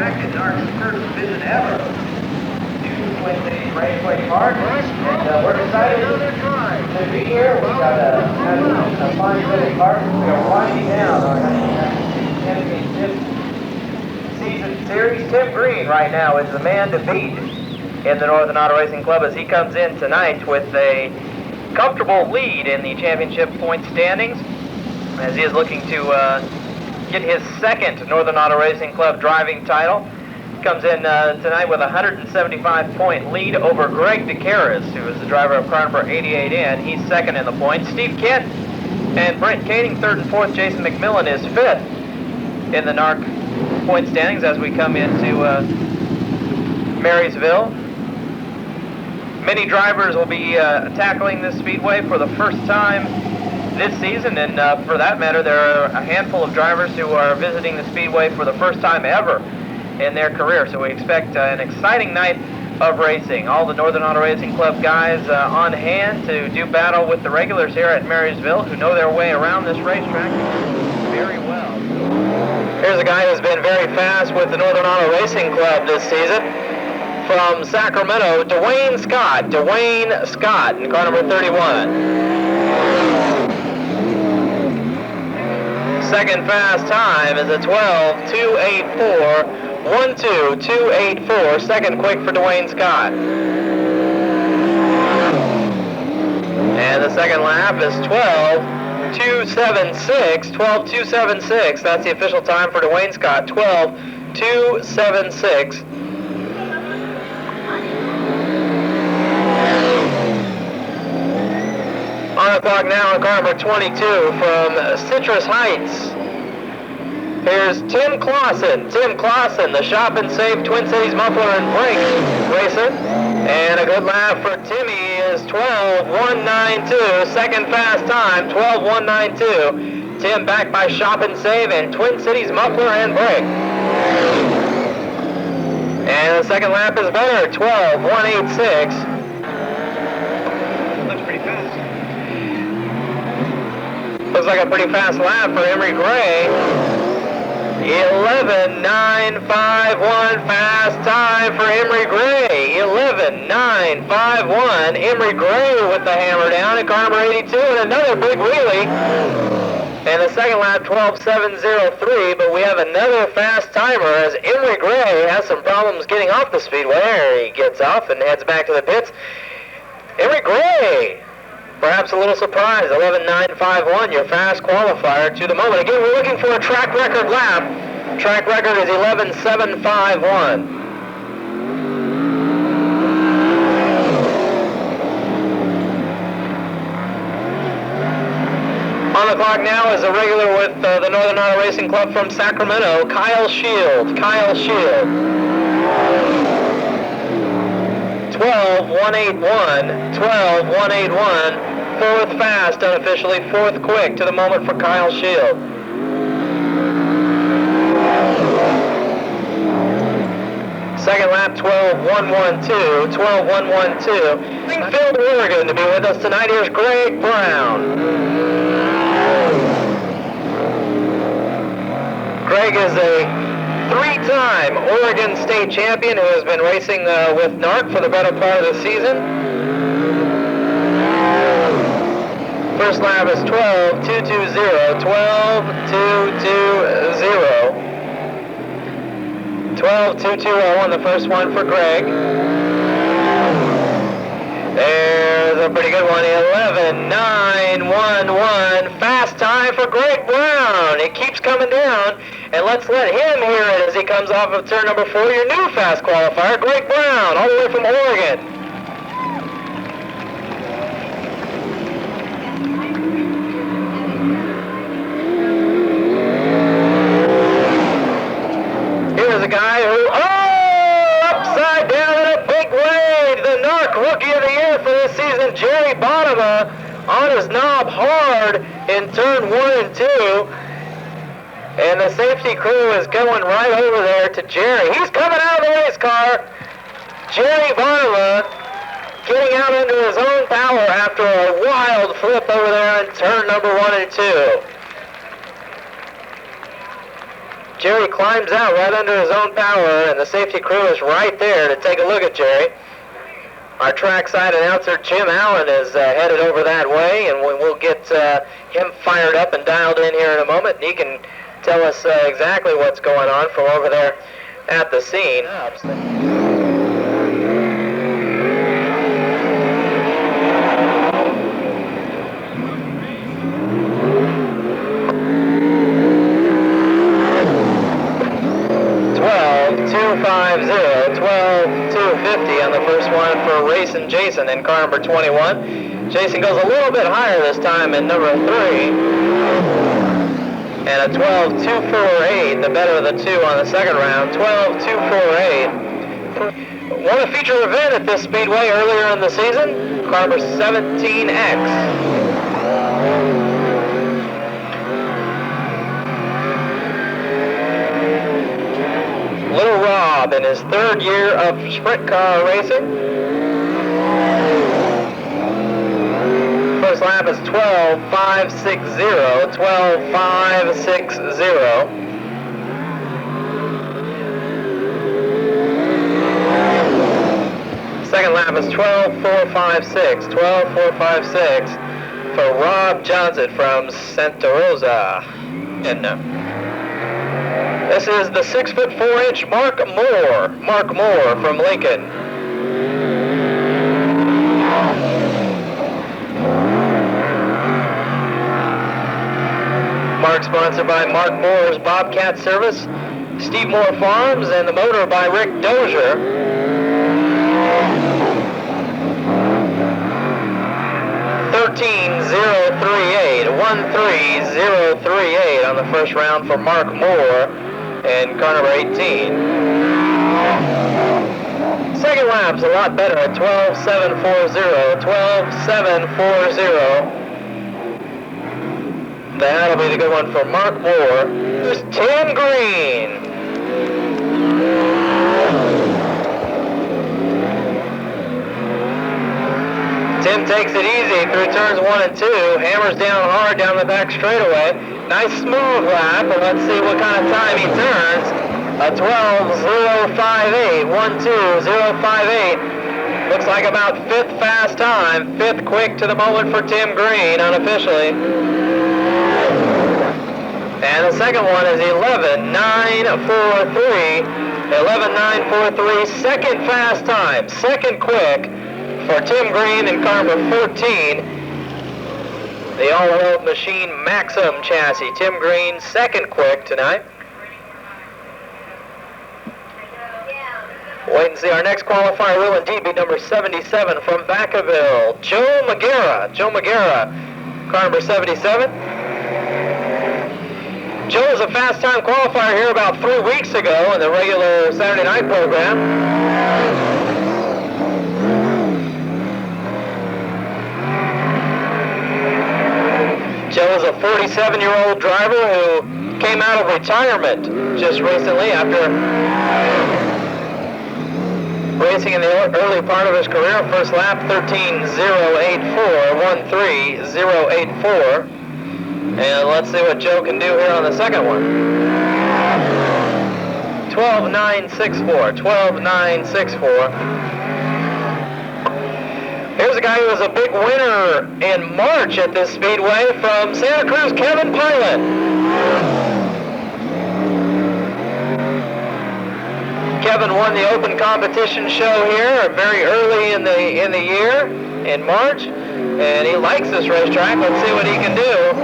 racetrack in NARC's first visit ever to Twin Cities Raceway Park. And we're excited to be here. We've got a fine setting park. We are winding down our 1996 Championship Season Series. Tim Green right now is the man to beat in the Northern Auto Racing Club as he comes in tonight with a comfortable lead in the championship point standings, as he is looking to get his second Northern Auto Racing Club driving title. Comes in tonight with a 175-point lead over Greg DeCaris, who is the driver of car number 88N. He's second in the points. Steve Kent and Brent Kading third and fourth. Jason McMillan is fifth in the NARC point standings as we come into Marysville. Many drivers will be tackling this speedway for the first time this season, and for that matter, there are a handful of drivers who are visiting the speedway for the first time ever in their career. So we expect an exciting night of racing. All the Northern Auto Racing Club guys on hand to do battle with the regulars here at Marysville, who know their way around this racetrack very well. Here's a guy who's been very fast with the Northern Auto Racing Club this season. From Sacramento, Dwayne Scott in car number 31. Second fast time is a 12.284, 1.2.284. Second quick for Dwayne Scott. And the second lap is 12.276, 12.276. That's the official time for Dwayne Scott, 12.276. On the clock now on car number 22 from Citrus Heights. Here's Tim Clausen. Tim Clausen, the Shop and Save Twin Cities muffler and brake racer. And a good lap for Timmy is 12.192. Second fast time, 12.192. Tim back by Shop and Save and Twin Cities muffler and brake. And the second lap is better, 12.186. Looks like a pretty fast lap for Emery Gray. 11.951 fast time for Emery Gray. 11.951. Emery Gray with the hammer down at car number 82 and another big wheelie. And the second lap 12.703, but we have another fast timer as Emery Gray has some problems getting off the speedway. He gets off and heads back to the pits. Emery Gray, perhaps a little surprise, 11.951, your fast qualifier to the moment. Again, we're looking for a track record lap. Track record is 11.751. On the clock now is a regular with the Northern Auto Racing Club from Sacramento, Kyle Shield. 12.181, 12.181, fourth fast unofficially, fourth quick to the moment for Kyle Shield. Second lap 12.112, 12.112. Springfield, Oregon to be with us tonight. Here's Greg Brown. Greg is a three-time Oregon State champion who has been racing with NARC for the better part of the season. First lap is 12.220, 12.220. 12.220 the first one for Greg. There's a pretty good one, 11.911. Fast time for Greg Brown. It keeps coming down. And let's let him hear it as he comes off of turn number 4, your new fast qualifier, Greg Brown, all the way from Oregon. Here's a guy who, upside down in a big way, the NARC Rookie of the Year for this season, Jerry Bonema, on his knob hard in turn 1 and 2. And the safety crew is going right over there to Jerry. He's coming out of the race car. Jerry Bonema getting out under his own power after a wild flip over there in turn number 1 and 2. Jerry climbs out right under his own power, and the safety crew is right there to take a look at Jerry. Our trackside announcer, Jim Allen, is headed over that way, and we'll get him fired up and dialed in here in a moment, and he can tell us exactly what's going on from over there at the scene. 12-250 on the first one for Racing Jason in car number 21. Jason goes a little bit higher this time in number 3. And a 12-248, the better of the two on the second round. 12-248. Won a feature event at this speedway earlier in the season. Car number 17X. Little Rob in his third year of sprint car racing. First lap is 12.560. 12.560. Second lap is 12.456. 12.456 for Rob Johnson from Santa Rosa. And this is the 6'4" Mark Moore. Mark Moore from Lincoln. Mark sponsored by Mark Moore's Bobcat Service, Steve Moore Farms, and the motor by Rick Dozier. $13,038 on the first round for Mark Moore and car number 18. Second lap's a lot better at 12.740. 12.740. That'll be the good one for Mark Moore. Here's Tim Green. Tim takes it easy through turns 1 and 2, hammers down hard down the back straightaway. Nice smooth lap, and let's see what kind of time he turns. A 12.058, 1.2058. Looks like about 5th fast time, 5th quick to the moment for Tim Green, unofficially. And the second one is 11.943. 11.943, second fast time, second quick for Tim Green in car number 14. The all-world machine Maxim chassis. Tim Green, second quick tonight. Wait and see. Our next qualifier will indeed be number 77 from Vacaville, Joe McGarrah. Joe McGarrah, car number 77. Joe was a fast time qualifier here about 3 weeks ago in the regular Saturday night program. Joe is a 47-year-old driver who came out of retirement just recently after racing in the early part of his career. First lap, 13.084, 1.3084. And let's see what Joe can do here on the second one. 12.964, 12.964. Here's a guy who was a big winner in March at this speedway from Santa Cruz, Kevin Pilot. Kevin won the open competition show here very early in the year, in March, and he likes this racetrack. Let's see what he can do.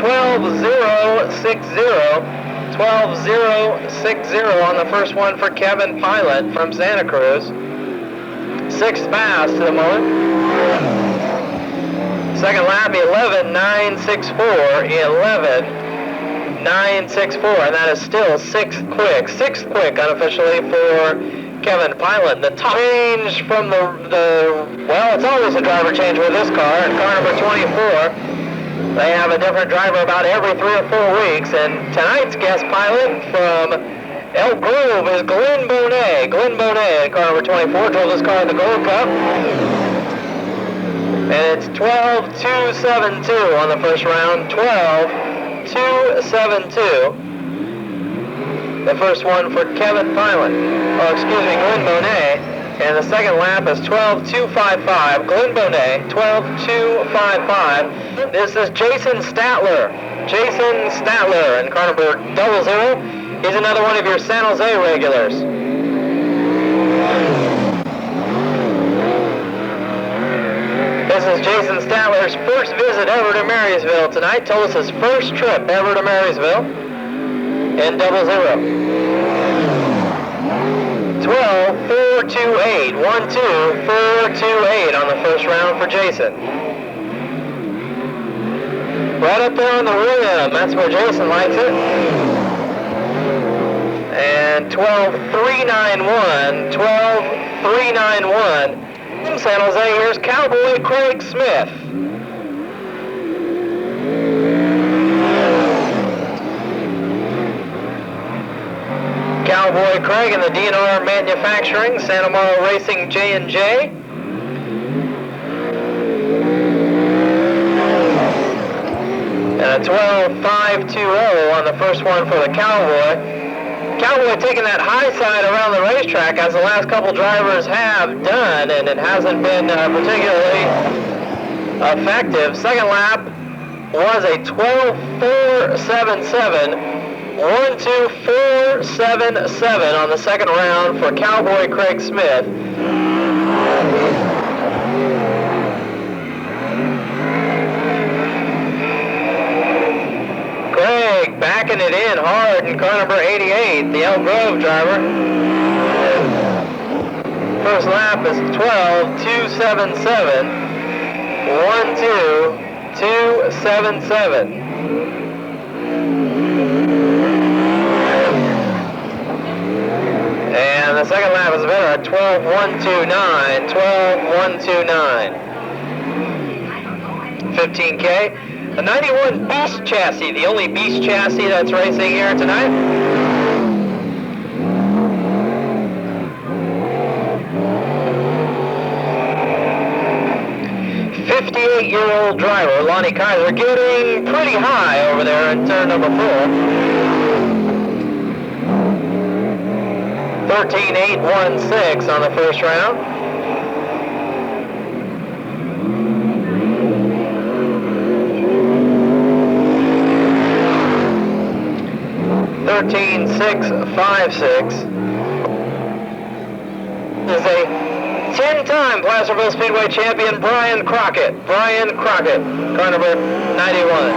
12.060, 12.060 on the first one for Kevin Pilot from Santa Cruz. 6th fast to the moment. Second lap, 11.964, 11.964, and that is still 6th quick unofficially for Kevin Pilot. The top change from well, it's always a driver change with this car, and car number 24. They have a different driver about every 3 or 4 weeks, and tonight's guest pilot from Elk Grove is Glenn Bonet. Glenn Bonet, car number 24, drove this car in the Gold Cup. And it's 12.272 on the first round, 12.272. The first one for Kevin Pilot. Glenn Bonet. And the second lap is 12.255. Glenn Bonet, 12.255. This is Jason Statler. Jason Statler in car number 00. He's another one of your San Jose regulars. This is Jason Statler's first visit ever to Marysville tonight. Told us his first trip ever to Marysville in 00. 12.428. 1-2-4-2-8 on the first round for Jason. Right up there on the rim. That's where Jason likes it. And 12.391. 12.391. From San Jose, here's Cowboy Craig Smith. Cowboy Craig in the DNR Manufacturing, Santa Maria Racing J&J. And a 12.520 on the first one for the Cowboy. Cowboy taking that high side around the racetrack as the last couple drivers have done, and it hasn't been particularly effective. Second lap was a 12.477. 1-2-4-7-7 on the second round for Cowboy Craig Smith. Craig backing it in hard in car number 88, the Elk Grove driver. First lap is 12.277. 1-2-2-7-7. And the second lap is better at 12.129. 12.129. 15K. A 91 Beast chassis, the only Beast chassis that's racing here tonight. '58-year-old driver, Lonnie Kaiser, getting pretty high over there in turn number 4. 13.816 on the first round. 13.656 is a 10-time Placerville Speedway champion, Brian Crockett. Brian Crockett, car number 91.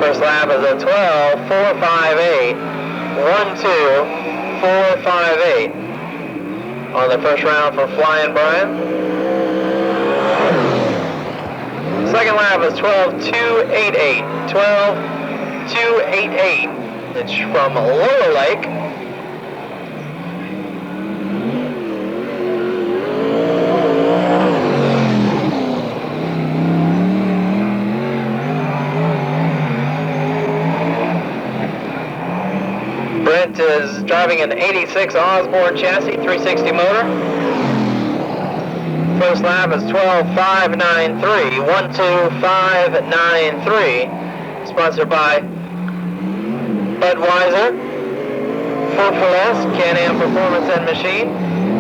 First lap is a 12.458. 1-2-4-5-8 on the first round for Flying Brian. Second lap is 12.288. 12.288. It's from Lower Lake. Brent is driving an 86 Osborne chassis, 360 motor. First lap is 12.593, 1-2-5-9-3. Sponsored by Budweiser, Ford Can-Am Performance and Machine.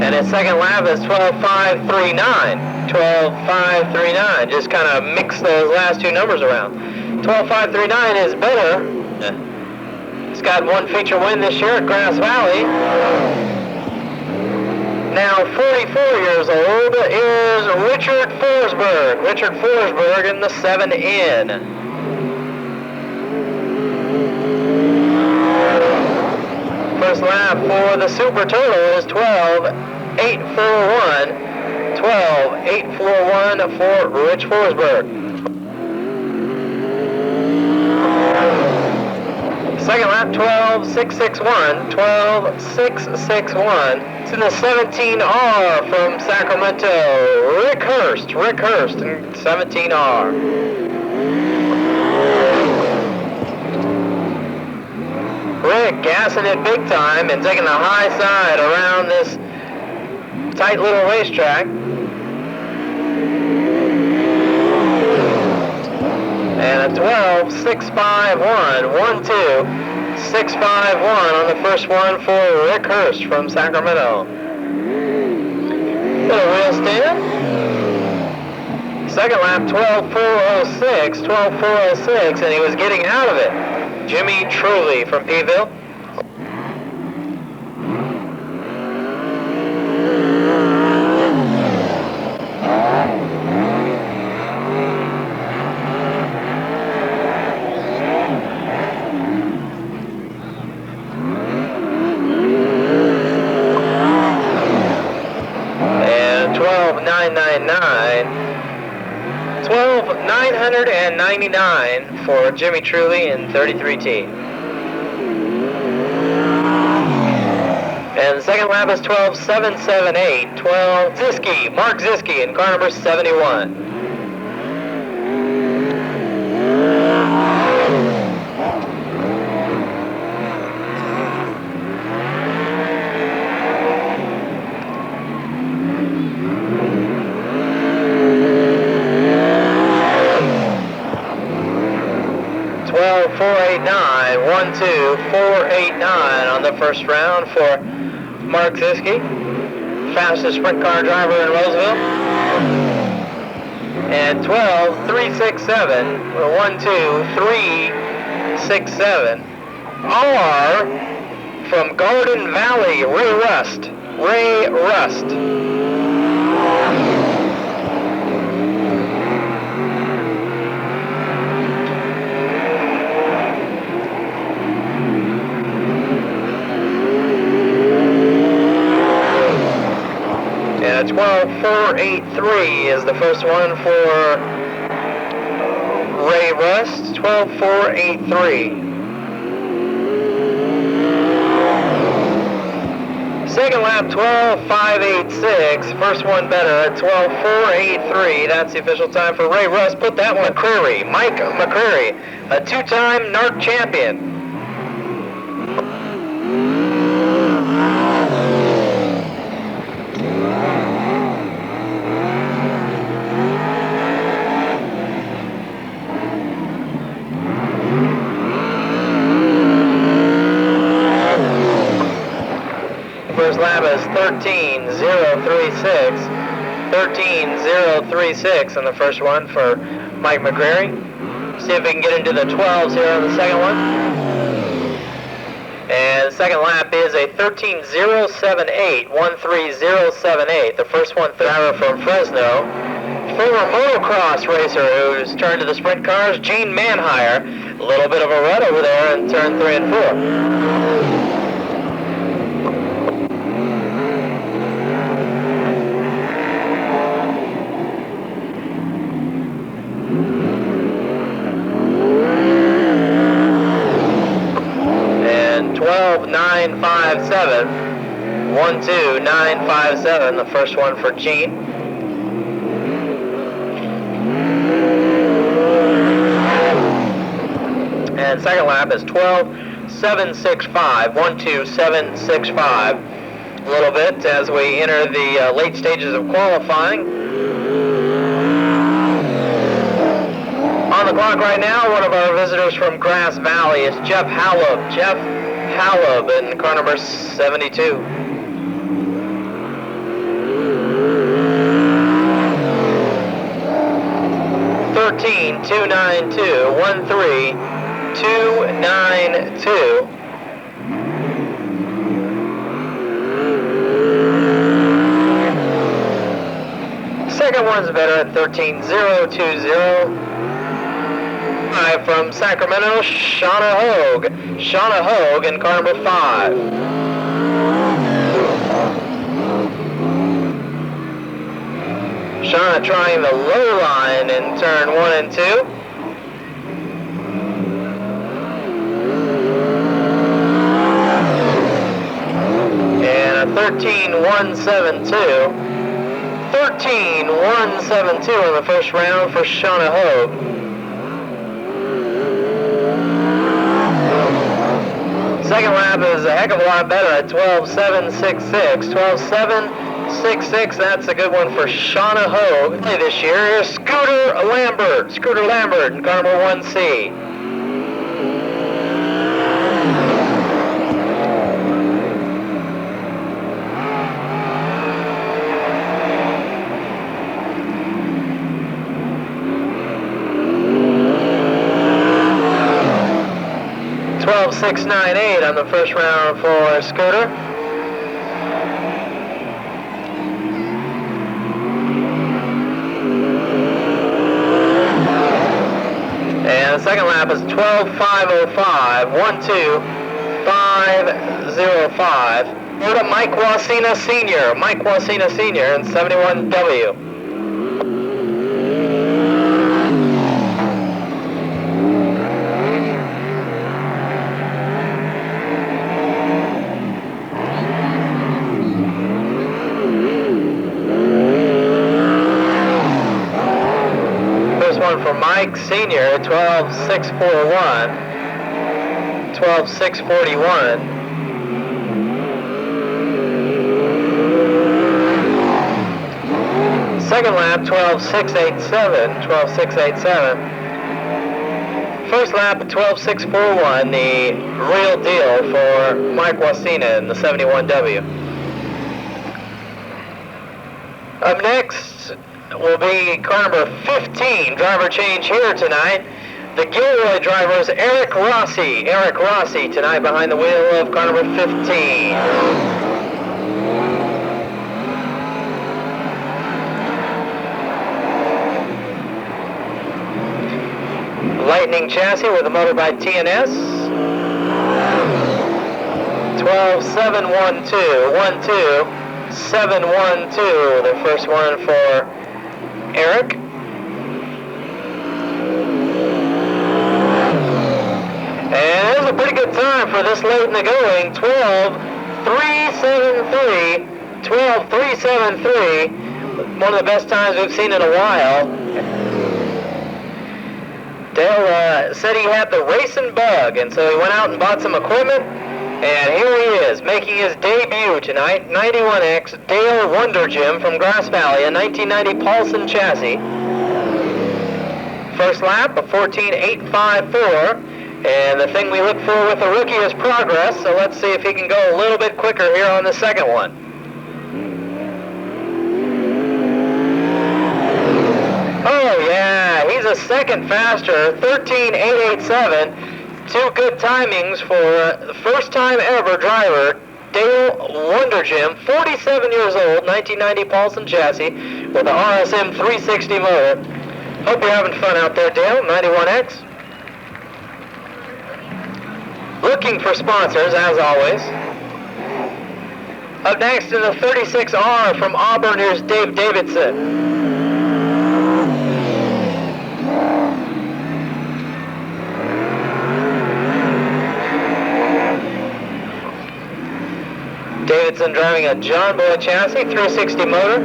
And his second lap is 12.539, 12.539. Just kind of mix those last two numbers around. 12.539 is better. He's got one feature win this year at Grass Valley. Now 44 years old is Richard Forsberg. Richard Forsberg in the 7N. First lap for the Super Turtle is 12.841. 12.841 for Rich Forsberg. Second lap, 12.661, 12.661. It's in the 17R from Sacramento. Rick Hurst in 17R. Rick gassing it big time and taking the high side around this tight little racetrack. And a 12.651, 1-2, 651 on the first one for Rick Hurst from Sacramento. Little wheel stand. Second lap, 12.406, 12.406, and he was getting out of it. Jimmy Truly from Peeville. And 12.999. 12.999 for Jimmy Truly in 33T. And the second lap is 12.778. 12 Ziske, Mark Ziske in car number 71. Well, 489, 1-2, 489 on the first round for Mark Ziske, fastest sprint car driver in Roseville. And 12.367, 1-2, 367 are from Garden Valley, Ray Rust. Ray Rust. And 12.483 is the first one for Ray Rust. 12.483. Second lap, 12.586. First one better at 12.483. That's the official time for Ray Rust. Put that one, McCreary, Mike McCreary, a two-time NARC champion. First lap is 13.036. 13.036 on the first one for Mike McCreary. See if we can get into the 12s here on the second one. And the second lap is a 13.078. 13078. The first one driver from Fresno. Former motocross racer who's turned to the sprint cars, Gene Manhire. A little bit of a rut over there in turn 3 and 4. And 12.957, 12957, the first one for Gene. And second lap is 12.765, 12765. A little bit as we enter the late stages of qualifying. On the clock right now, one of our visitors from Grass Valley is Jeff Hallub. Jeff Hallub in car number 72. Thirteen 292 13292. Second one's better at 13.020. From Sacramento, Shauna Hogue. Shauna Hogue in car number 5. Shauna trying the low line in turn 1 and 2. And a 13.172. 13.172 in the first round for Shauna Hogue. Second lap is a heck of a lot better at 12.766. 12.766, that's a good one for Shauna Hogue. This year, here's Scooter Lambert in car number 1C. .698 on the first round for Scooter. And the second lap is 12.505, 12505. Go to Mike Wasina Sr. in 71W. For Mike Sr., 12.641, 12.641. Second lap, 12.687, 12.687. First lap, 12.641, the real deal for Mike Wasina in the 71W. Up next will be car number 15, driver change here tonight. The Gilroy driver is Eric Rossi tonight behind the wheel of car number 15. Lightning chassis with a motor by TNS. 12.712, 712, the first one for Eric. And it was a pretty good time for this late in the going. 12.373. 12.373. One of the best times we've seen in a while. Dale said he had the racing bug, and so he went out and bought some equipment. And here he is, making his debut tonight, 91X Dale Wonder Gym from Grass Valley, a 1990 Paulson chassis. First lap, a 14.854, and the thing we look for with a rookie is progress, so let's see if he can go a little bit quicker here on the second one. Oh yeah, he's a second faster, 13.887. Two good timings for the first time ever driver, Dale Wonder Gym, 47 years old, 1990 Paulson chassis with a RSM 360 motor. Hope you're having fun out there, Dale, 91X. Looking for sponsors, as always. Up next in the 36R from Auburn, here's Dave Davidson. Davidson driving a John Boy chassis, 360 motor.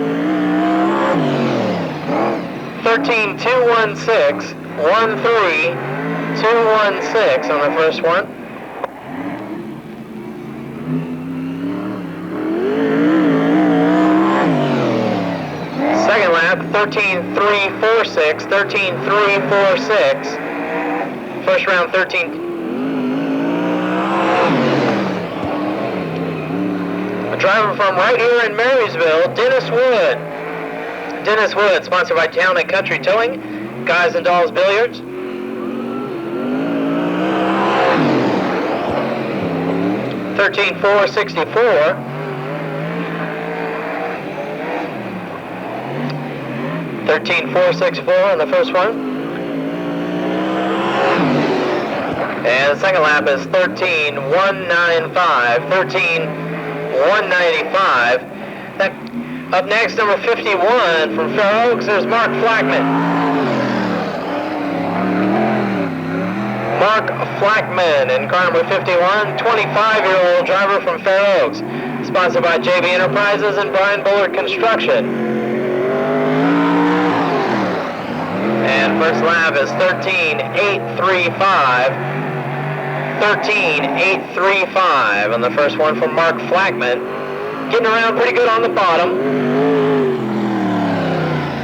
13.216, 13.216 on the first one. Second lap, 13.346, 13.346. First round, 13. Driver from right here in Marysville, Dennis Wood. Dennis Wood, sponsored by Town and Country Towing, Guys and Dolls Billiards. $13,464. $13,464 on the first one. And the second lap is 13,195. 13,195. Up next, number 51 from Fair Oaks, there's Mark Flackman. Mark Flackman in car number 51, 25-year-old driver from Fair Oaks, sponsored by JB Enterprises and Brian Bullard Construction. And first lap is 13,835. 13.835 on the first one from Mark Flackman. Getting around pretty good on the bottom.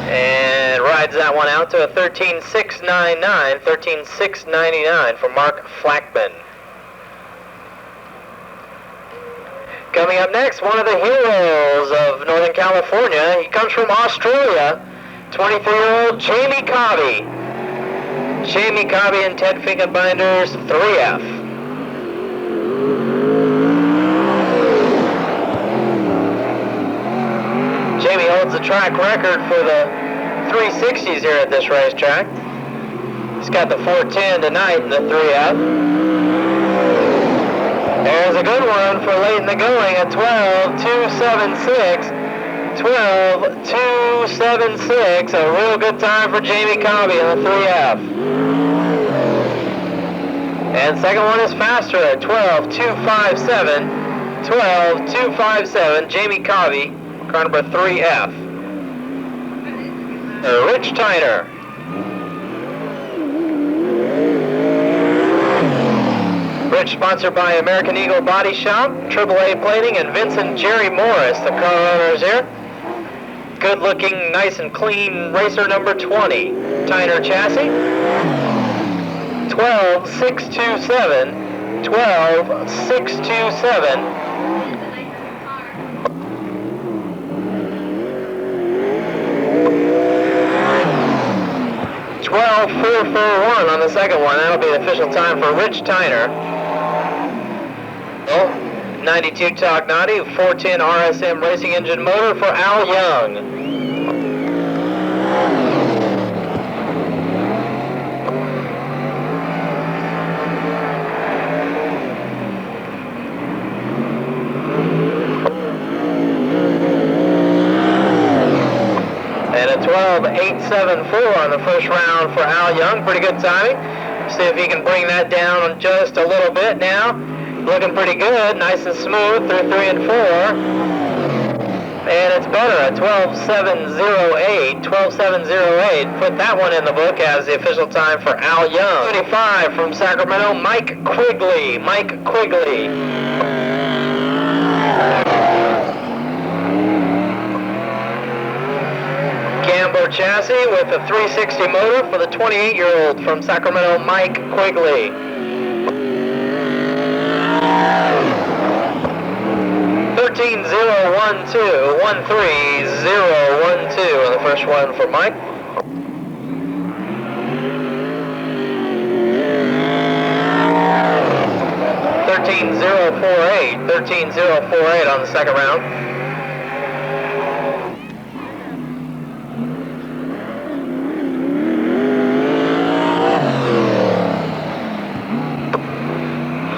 And rides that one out to a 13.699, 13.699 for Mark Flackman. Coming up next, one of the heroes of Northern California. He comes from Australia, 23-year-old Jamie Covey. Jamie Covey and Ted Finkenbinder's 3F. Jamie holds the track record for the 360s here at this racetrack. He's got the 410 tonight in the 3F. There's a good one for late in the going at 12.276. 12.276. A real good time for Jamie Covey in the 3F. And second one is faster at 12.257. 12.257. Jamie Covey, car number 3F. Rich Tyner. Rich sponsored by American Eagle Body Shop, AAA Plating, and Vincent Jerry Morris, the car owners here. Good looking, nice and clean racer number 20. Tyner chassis. 12.627. 12.627. 12.441 on the second one. That'll be the official time for Rich Tyner. 92 Tognati, 410 RSM racing engine motor for Al Young. And a 12.874 on the first round for Al Young. Pretty good timing. See if he can bring that down just a little bit now. Looking pretty good, nice and smooth through 3 and 4. And it's better at 12.708. 12.708. Put that one in the book as the official time for Al Young. 25 from Sacramento, Mike Quigley. Mike Quigley. Camber chassis with a 360 motor for the 28-year-old from Sacramento, Mike Quigley. 13.012, 13.012 on the first one for Mike. $13.048 on the second round.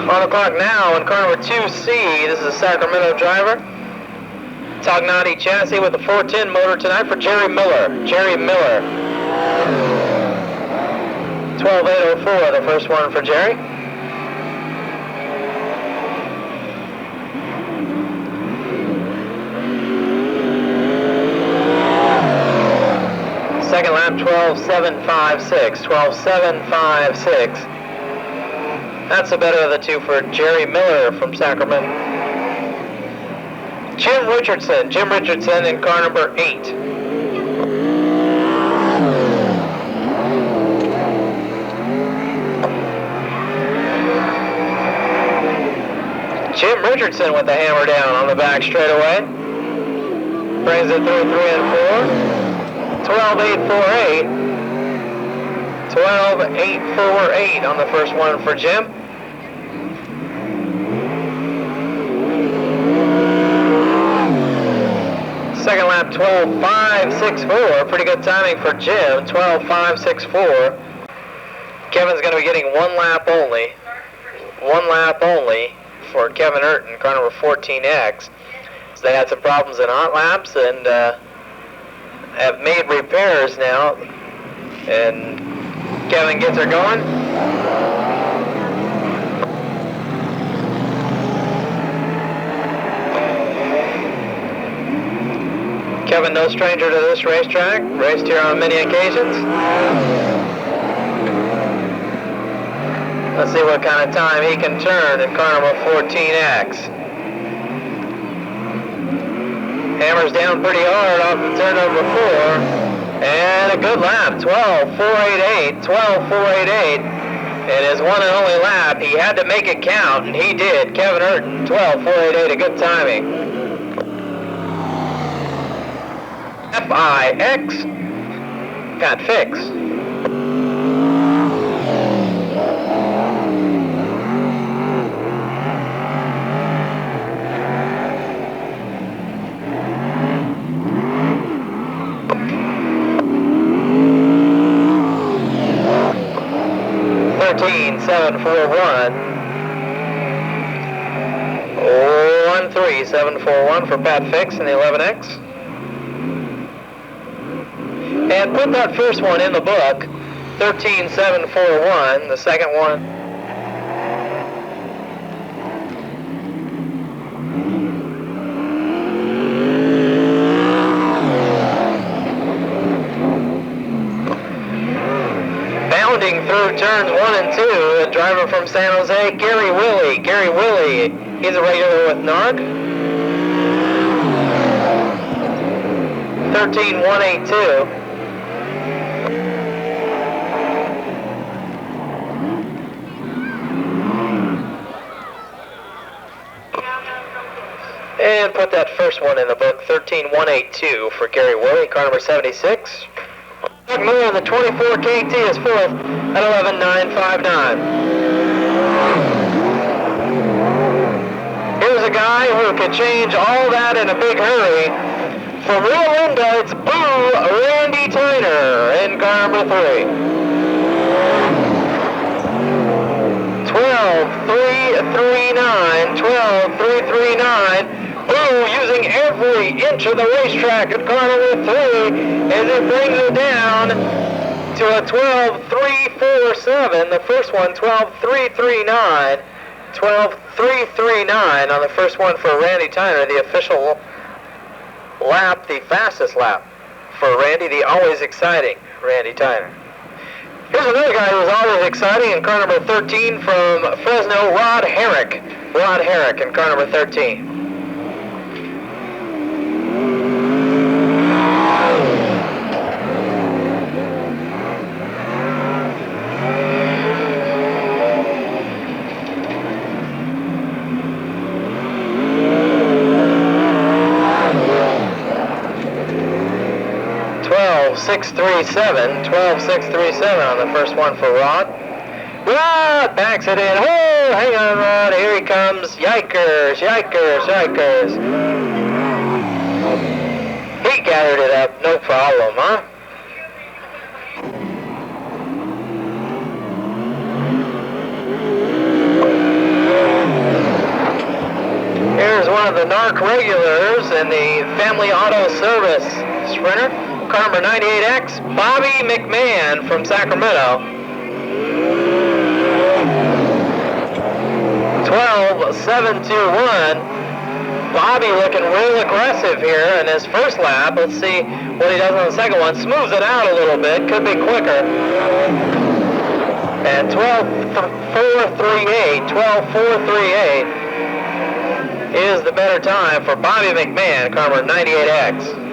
On the clock now in car number 2C, this is a Sacramento driver. Tognati chassis with a 410 motor tonight for Jerry Miller. Jerry Miller. 12.804, the first one for Jerry. Second lap, 12.756. 12.756. That's the better of the two for Jerry Miller from Sacramento. Jim Richardson in car number 8. Jim Richardson with the hammer down on the back straightaway. Brings it through 3 and 4. 12.848. 12.848 on the first one for Jim. Second lap, 12.564. Pretty good timing for Jim. 12.564. Kevin's going to be getting one lap only. One lap only for Kevin Urton, car number 14X. So they had some problems in hot laps and have made repairs now. And Kevin gets her going. Kevin, no stranger to this racetrack, raced here on many occasions. Let's see what kind of time he can turn in car number 14X. Hammers down pretty hard off the turn number 4. And a good lap, 12.488, 12.488. And his one and only lap, he had to make it count, and he did. Kevin Urton, 12.488, a good timing. FIX, Pat Fix. $13,741. 13741 for Pat Fix in the 11X. And put that first one in the book, 13,741, the second one. Bounding through turns 1 and 2, a driver from San Jose, Gary Willie. Gary Willie, he's a regular with NARC. 13,182. And put that first one in the book, 13,182 for Gary Willie, car number 76. Doug Moore in the 24 KT is fourth at 11,959. Here's a guy who could change all that in a big hurry. From Rio Linda, it's Boo Randy Tyner in car number 3. 12,339, 12,339. Boo using every inch of the racetrack at car number 3 as it brings it down to a 12,347. The first one, 12,339. 12,339 on the first one for Randy Tyner, the official lap, the fastest lap for Randy, the always exciting Randy Tyner. Here's another guy who was always exciting in car number 13 from Fresno, Rod Herrick. Rod Herrick in car number 13. $12,637 on the first one for Rod. Rod backs it in. Oh, hang on, Rod. Here he comes. Yikers, yikers, yikers. He gathered it up. No problem, huh? Here's one of the NARC regulars in the Family Auto Service Sprinter. Car number 98X, Bobby McMahon from Sacramento. 12,721. Bobby looking real aggressive here in his first lap. Let's see what he does on the second one. Smooths it out a little bit, could be quicker. And 12,438, 12,438 is the better time for Bobby McMahon, car number 98X.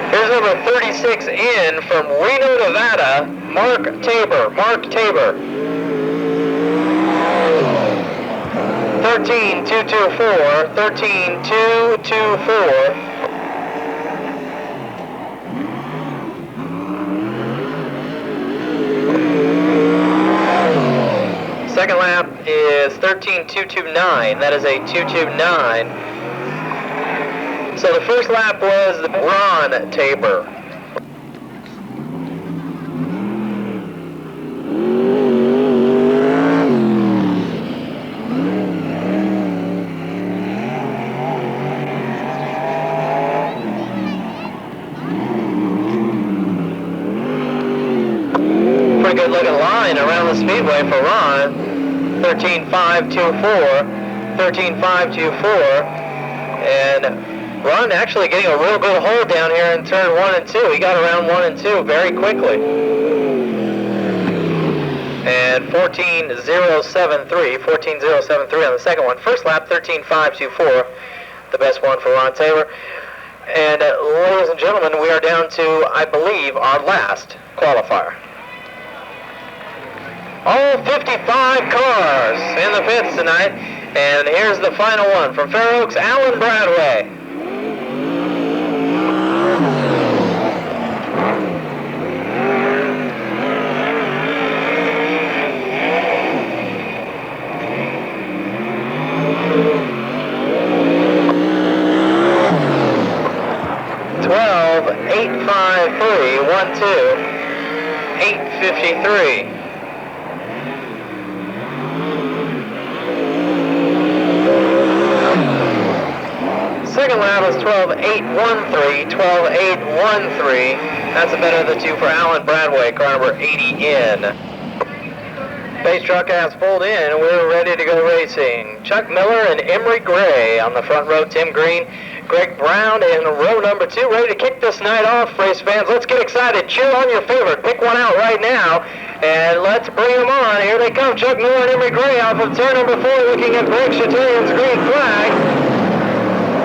Here's number 36 in from Reno, Nevada, Mark Tabor. Mark Tabor. 13,224. 13,224. Second lap is 13,229. That is a 229. So the first lap was Ron Tabor. Pretty good looking line around the Speedway for Ron. 13,524. 13,524. And Ron actually getting a real good hold down here in turn 1 and 2. He got around 1 and 2 very quickly. And 14.073 on the second one. First lap, 13.524, the best one for Ron Taylor. And ladies and gentlemen, we are down to, I believe, our last qualifier. All 55 cars in the pits tonight. And here's the final one from Fair Oaks, Alan Bradway. $12, 853, 12, 853. Second lap is 12.813, 12.813. That's the better of the two for Alan Bradway, car number 80 in. Base truck has pulled in, and we're ready to go racing. Chuck Miller and Emery Gray on the front row, Tim Green, Greg Brown in row number 2, ready to kick this night off, race fans. Let's get excited. Cheer on your favorite. Pick one out right now, and let's bring them on. Here they come, Chuck Miller and Emery Gray off of turn number 4, looking at Greg Chatarian's green flag.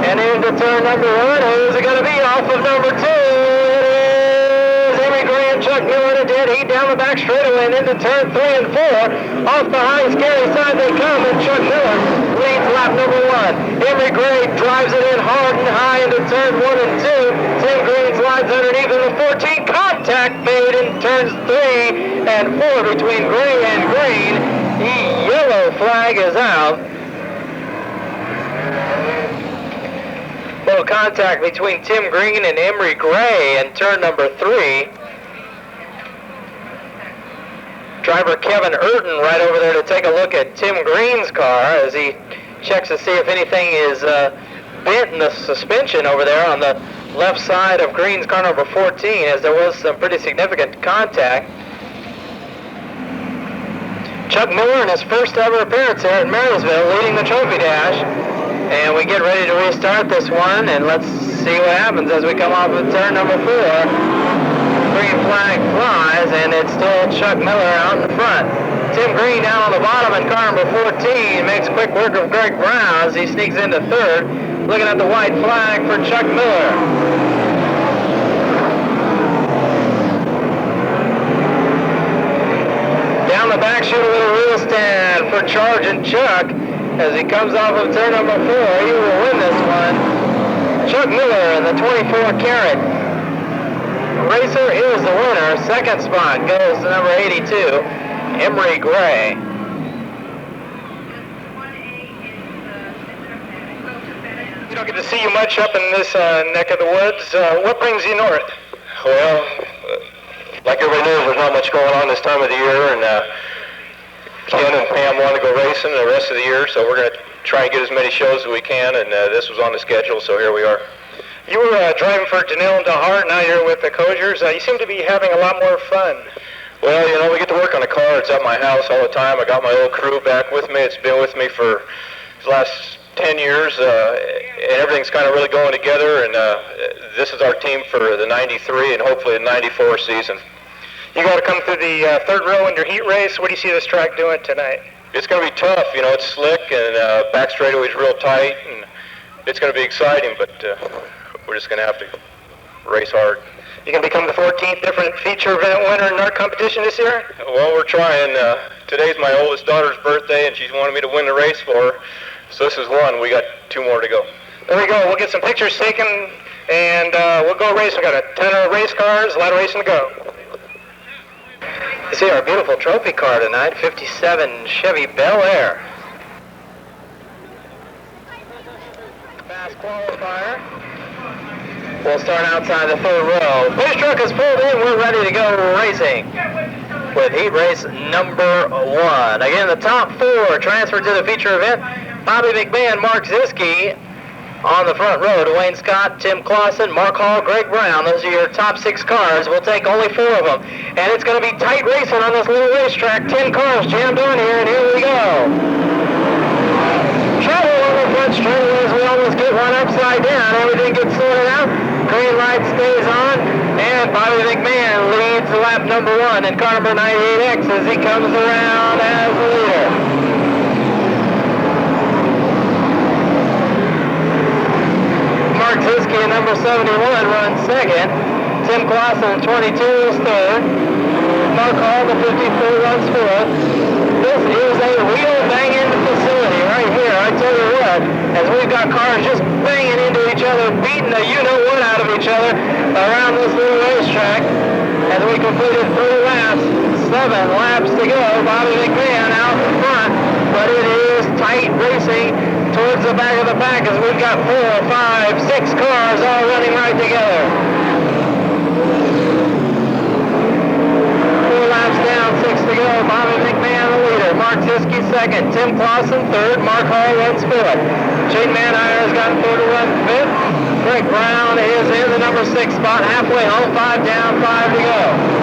And into turn number 1, who's it going to be off of number 2? It is Emery Gray and Chuck Miller in a dead heat down the back straightaway and into turn 3 and 4. Off the high scary side they come, and Chuck Miller leads lap number 1. Emery Gray drives it in hard and high into turn 1 and 2. Tim Green slides underneath in the 14. Contact made in turns 3 and 4 between Gray and Green. The yellow flag is out. Little contact between Tim Green and Emery Gray in turn number 3. Driver Kevin Urton right over there to take a look at Tim Green's car as he checks to see if anything is bent in the suspension over there on the left side of Green's car number 14, as there was some pretty significant contact. Chuck Miller in his first ever appearance here at Marysville leading the trophy dash. And we get ready to restart this one, and let's see what happens as we come off of turn number 4. Green flag flies, and it's still Chuck Miller out in front. Tim Green down on the bottom in car number 14 makes quick work of Greg Brown as he sneaks into third, looking at the white flag for Chuck Miller. Down the back chute, a little wheel stand for Charging Chuck. As he comes off of turn number 4, he will win this one. Chuck Miller in the 24 Carat Racer is the winner. Second spot goes to number 82, Emery Gray. We don't get to see you much up in this neck of the woods. What brings you north? Well, like everybody knows, there's not much going on this time of the year, and Ken and Pam want to go racing the rest of the year, so we're going to try and get as many shows as we can, and this was on the schedule, so here we are. You were driving for Janelle and DeHart, now you're with the Coziers. You seem to be having a lot more fun. Well, you know, we get to work on the car. It's at my house all the time. I got my old crew back with me. It's been with me for the last 10 years, and everything's kind of really going together, and this is our team for the 93 and hopefully the 94 season. You got to come through the third row in your heat race. What do you see this track doing tonight? It's going to be tough. You know, it's slick, and back straightaway's real tight, and it's going to be exciting, but we're just going to have to race hard. You going to become the 14th different feature event winner in NARC competition this year? Well, we're trying. Today's my oldest daughter's birthday, and she's wanted me to win the race for her. So this is one. We got 2 more to go. There we go. We'll get some pictures taken, and we'll go race. We got a ton of race cars, a lot of racing to go. You see our beautiful trophy car tonight, 57 Chevy Bel Air. Fast qualifier. We'll start outside the third row. Push truck is pulled in. We're ready to go racing with heat race number 1. Again, the top 4 transferred to the feature event. Bobby McMahon, Mark Ziske on the front row. Dwayne Scott, Tim Clausen, Mark Hall, Greg Brown. Those are your top 6 cars. We'll take only 4 of them. And it's going to be tight racing on this little racetrack. 10 cars jammed on here, and here we go. Trouble on the front straightaway as we almost get one up. about everything gets sorted out. Green light stays on, and Bobby McMahon leads lap number 1 in car number 98X as he comes around as the leader. Mark Ziske in number 71 runs second. Tim Clausen, 22, is third. Mark Hall, the 54, runs fourth. This is a wheel-banging facility right here. I tell you what, as we've got cars just banging into each other, beating the you-know-what out of each other around this little racetrack. As we completed 3 laps, 7 laps to go. Bobby McMahon out in front, but it is tight racing towards the back of the pack as we've got 4, 5, 6 cars all running right together. 4 laps down, 6 to go. Bobby McMahon the leader. Mark Ziske second. Tim Clausen third. Mark Hall runs fourth. Gene Manhire has gotten through to run fifth. Greg Brown is in the number 6 spot, halfway home. 5 down, 5 to go.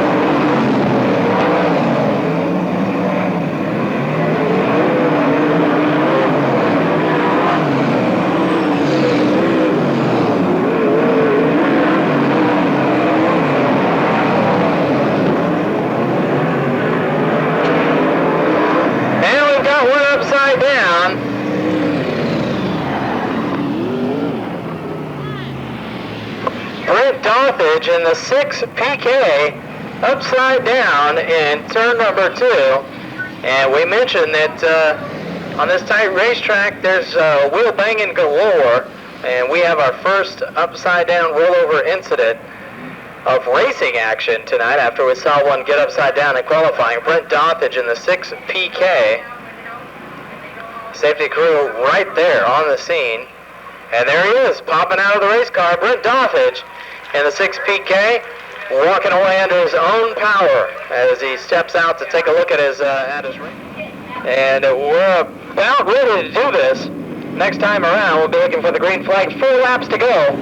In the 6 PK upside down in turn number 2, and we mentioned that on this tight racetrack there's wheel banging galore, and we have our first upside down rollover incident of racing action tonight after we saw one get upside down in qualifying. Brent Dothage in the 6 PK, safety crew right there on the scene, and there he is popping out of the race car. Brent Dothage in the 6 PK, walking away under his own power as he steps out to take a look at his race. And we're about ready to do this. Next time around, we'll be looking for the green flag. 4 laps to go.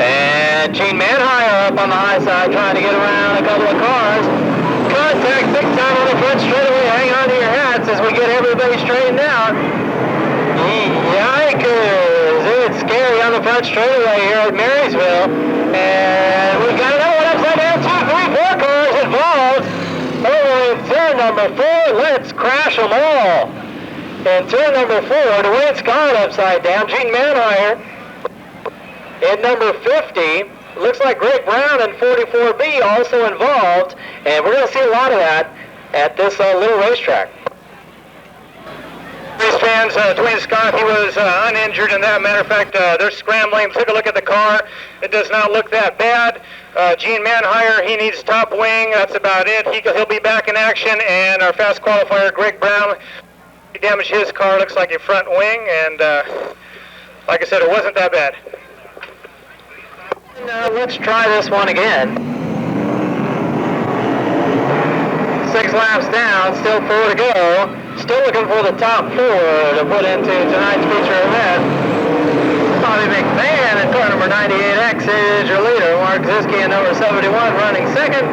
And Gene Manhire up on the high side trying to get around a couple of cars. Contact big time on the front straightaway. Hang on to your hats as we get everybody straightened out. Yikers! It's scary on the front straightaway here at Marysville. And we've got another one upside down. 2, 3, 4 cars involved. Over in turn number 4. Let's crash them all. In turn number 4, Dwayne Scott upside down. Gene Manhire in number 50. Looks like Greg Brown and 44B also involved, and we're going to see a lot of that at this little racetrack. Race fans, Dwayne Scott, he was uninjured. In that matter of fact, they're scrambling. Took a look at the car. It does not look that bad. Gene Manhire, he needs top wing. That's about it. He'll be back in action. And our fast qualifier, Greg Brown, he damaged his car. Looks like a front wing. And like I said, it wasn't that bad. Let's try this one again. 6 laps down, still 4 to go. Still looking for the top 4 to put into tonight's feature event. Bobby McMahon in car number 98X is your leader. Mark Ziske in number 71 running second.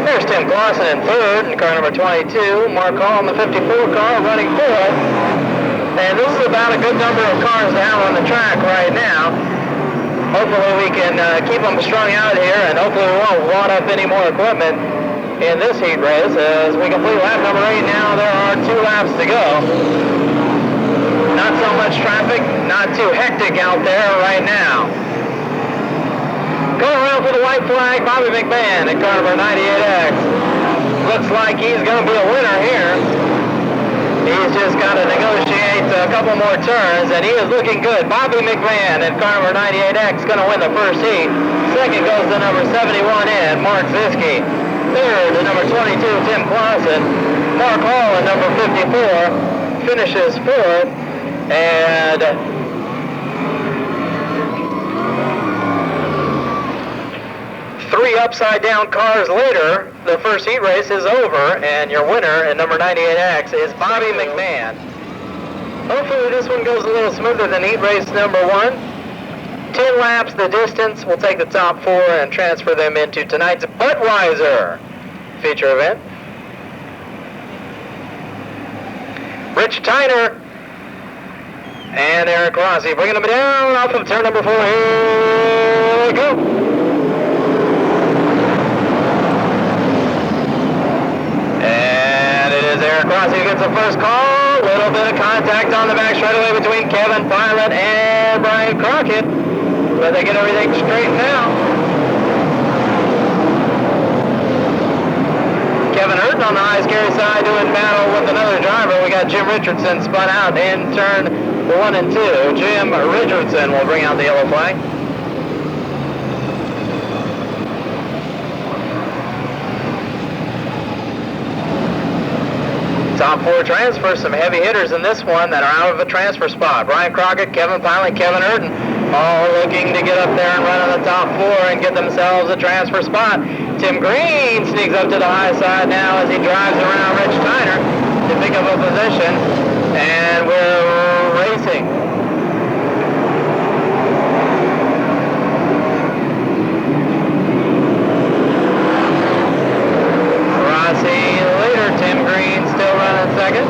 There's Tim Clausen in third in car number 22. Mark Hall in the 54 car running fourth. And this is about a good number of cars down on the track right now. Hopefully we can keep them strung out here, and hopefully we won't wad up any more equipment in this heat race. As we complete lap number 8 now, there are 2 laps to go. Not so much traffic, not too hectic out there right now. Going around for the white flag, Bobby McMahon in car number 98X. Looks like he's going to be a winner here. He's just got to negotiate a couple more turns, and he is looking good. Bobby McMahon in car number 98X going to win the first heat. Second goes to number 71 in Mark Ziske. Third to number 22, Tim Clausen. Mark Hall in number 54 finishes fourth. And three upside-down cars later, the first heat race is over, and your winner in number 98X is Bobby McMahon. Hopefully this one goes a little smoother than heat race number 1. 10 laps the distance. We'll take the top 4 and transfer them into tonight's Budweiser feature event. Rich Tyner and Eric Rossi bringing them down off of turn number 4. Here we go. And it is Eric Rossi who gets the first call. A little bit of contact on the back straightaway between Kevin Pilot and Brian Crockett. But they get everything straightened out. Kevin Hurton on the high scary side doing battle with another driver. We got Jim Richardson spun out in turn 1 and 2. Jim Richardson will bring out the yellow flag. Top 4 transfers, some heavy hitters in this one that are out of a transfer spot. Brian Crockett, Kevin Pilot, Kevin Hurton, all looking to get up there and run on the top 4 and get themselves a transfer spot. Tim Green sneaks up to the high side now as he drives around Rich Tyner to pick up a position, and we're racing. Rossi leader, Tim Green still running second.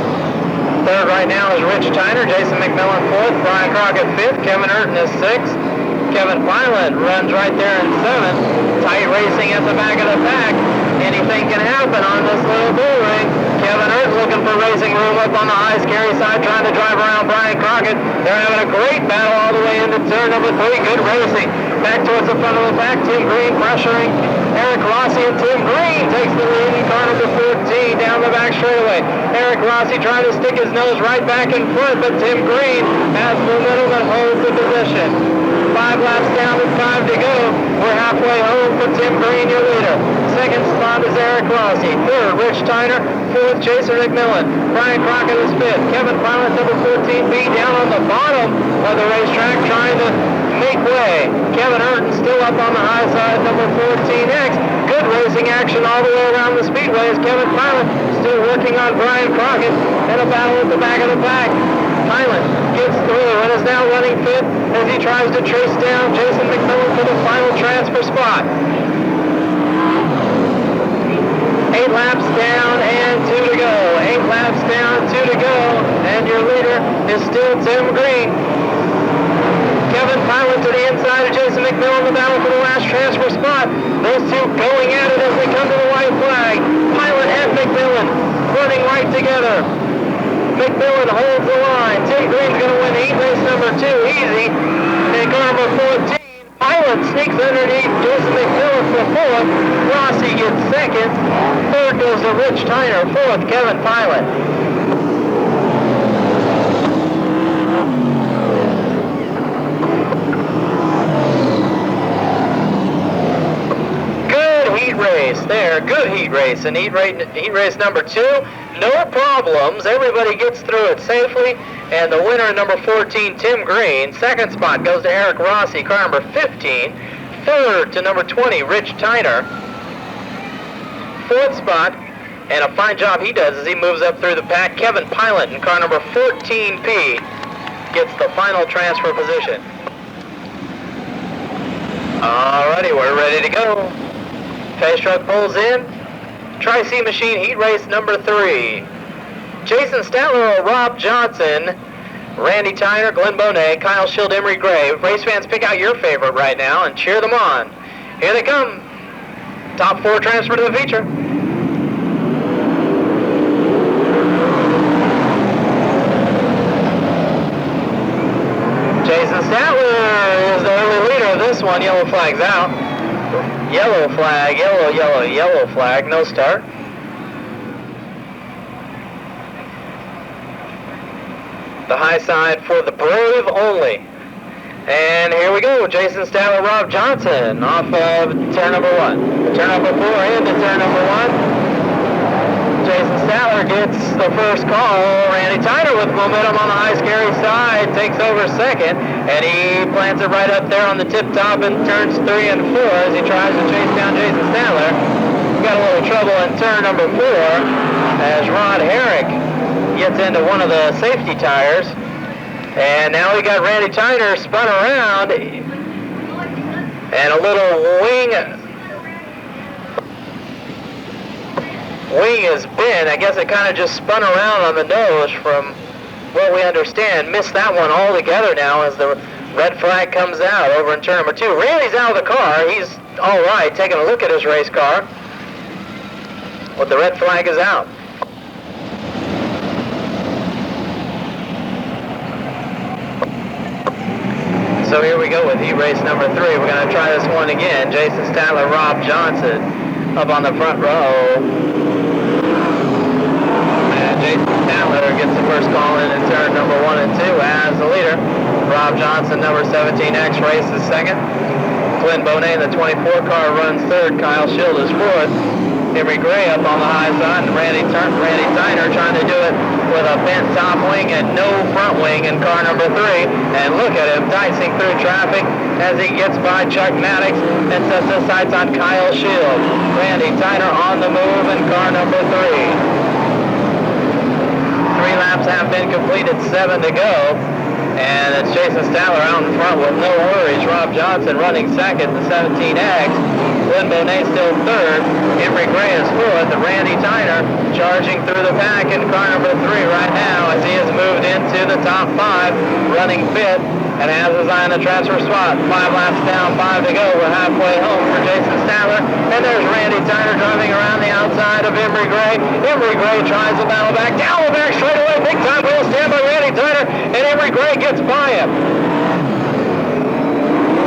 Third right now is Rich Tyner, Jason McMillan 4th, Brian Crockett 5th, Kevin Hurton is 6th. Kevin Pilot runs right there in 7th. Tight racing at the back of the pack. Anything can happen on this little bull ring. Kevin Hurton looking for racing room up on the high scary side, trying to drive around Brian Crockett. They're having a great battle all the way into turn number 3. Good racing. Back towards the front of the pack. Tim Green pressuring Eric Rossi, and Tim Green takes the lead in car number 14 down the back straightaway. Eric Rossi trying to stick his nose right back in front, but Tim Green has momentum and holds the position. 5 laps down with 5 to go. We're halfway home for Tim Green, your leader. Second spot is Eric Rossi. Third, Rich Tyner. Fourth, Jason McMillan. Brian Crockett is 5th. Kevin Pilot, number 14B, down on the bottom of the racetrack trying to make way. Kevin Hurton still up on the high side, number 14X. Good racing action all the way around the Speedway as Kevin Pilot still working on Brian Crockett and a battle at the back of the pack. Pilot gets through and is now running 5th as he tries to chase down Jason McMillan for the final transfer spot. 8 laps down and 2 to go. 8 laps down, 2 to go, and your leader is still Tim Green. Kevin Pilot to the inside of Jason McMillan, the battle for the last transfer spot. Those two going at it as they come to the white flag. Pilot and McMillan running right together. McMillan holds the line. Tim Green's going to win heat race number 2 easy. And car number 14, Pilot sneaks underneath Jason McMillan for 4th. Rossi gets 2nd. 3rd goes to Rich Tyner. 4th, Kevin Pilot. Heat race there, good heat race, and heat race number 2, no problems, everybody gets through it safely, and the winner, number 14, Tim Green. Second spot goes to Eric Rossi, car number 15. Third to number 20, Rich Tyner. Fourth spot, and a fine job he does as he moves up through the pack, Kevin Pilot in car number 14P gets the final transfer position. Alrighty, we're ready to go. Pace truck pulls in. Tri-C machine heat race number 3. Jason Statler or Rob Johnson, Randy Tyner, Glenn Bonet, Kyle Schild, Emery Gray. Race fans, pick out your favorite right now and cheer them on. Here they come. Top 4 transfer to the feature. Jason Statler is the early leader of this one. Yellow flag's out. Yellow flag, yellow flag, no start. The high side for the brave only. And here we go, Jason Statler, Rob Johnson off of turn number 1. Turn number 4 into turn number 1. Jason Statler gets the first call. Randy Tyner with momentum on the high scary side takes over second, and he plants it right up there on the tip top in turns 3 and 4 as he tries to chase down Jason Statler. Got a little trouble in turn number 4 as Rod Herrick gets into one of the safety tires. And now we got Randy Tyner spun around. And a little wing has been, I guess it kind of just spun around on the nose from what we understand. Missed that one altogether now as the red flag comes out over in turn number 2. Randy's out of the car. He's all right, taking a look at his race car. But the red flag is out. So here we go with heat race number 3. We're going to try this one again. Jason Statler, Rob Johnson up on the front row. And Jason Statler gets the first call in turn number 1 and 2 as the leader. Rob Johnson, number 17X, races second. Glenn Bonet, the 24 car, runs third. Kyle Schild is fourth. Henry Gray up on the high side, and Randy Tyner trying to do it with a bent top wing and no front wing in car number 3. And look at him dicing through traffic as he gets by Chuck Maddox and sets his sights on Kyle Schild. Randy Tyner on the move in car number 3. 3 laps have been completed, 7 to go. And it's Jason Statler out in front with no worries. Rob Johnson running second, the 17X. Glenn Bonet still third. Henry Gray is fourth. And Randy Tyner charging through the pack in car number 3 right now as he has moved into the top 5, running fifth and has his eye on the transfer spot. 5 laps down, 5 to go. We're halfway home for Jason Statler. And there's Randy Tyner driving around the outside of Henry Gray. Henry Gray tries to battle back. Down the back straight away. Big time wheel stand by Randy Tyner. And Henry Gray gets by him.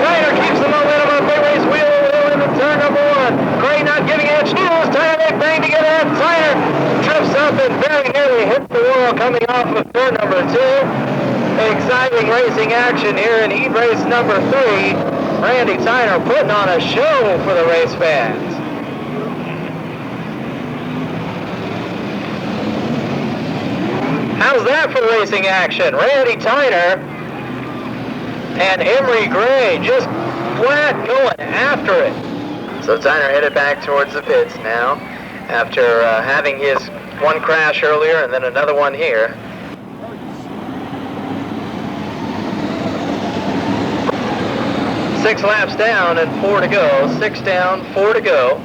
Tyner keeps the momentum on big race wheel into turn number 1. Gray not giving it a chance. Tyner they bang to get ahead. Tyner trips up and very nearly hits the wall coming off of turn number 2. Exciting racing action here in heat race number 3. Randy Tyner putting on a show for the race fans. How's that for racing action? Randy Tyner and Henry Gray just flat going after it. So Tyner headed back towards the pits now after having his one crash earlier and then another one here. Six laps down and 4 to go. 6 down, 4 to go.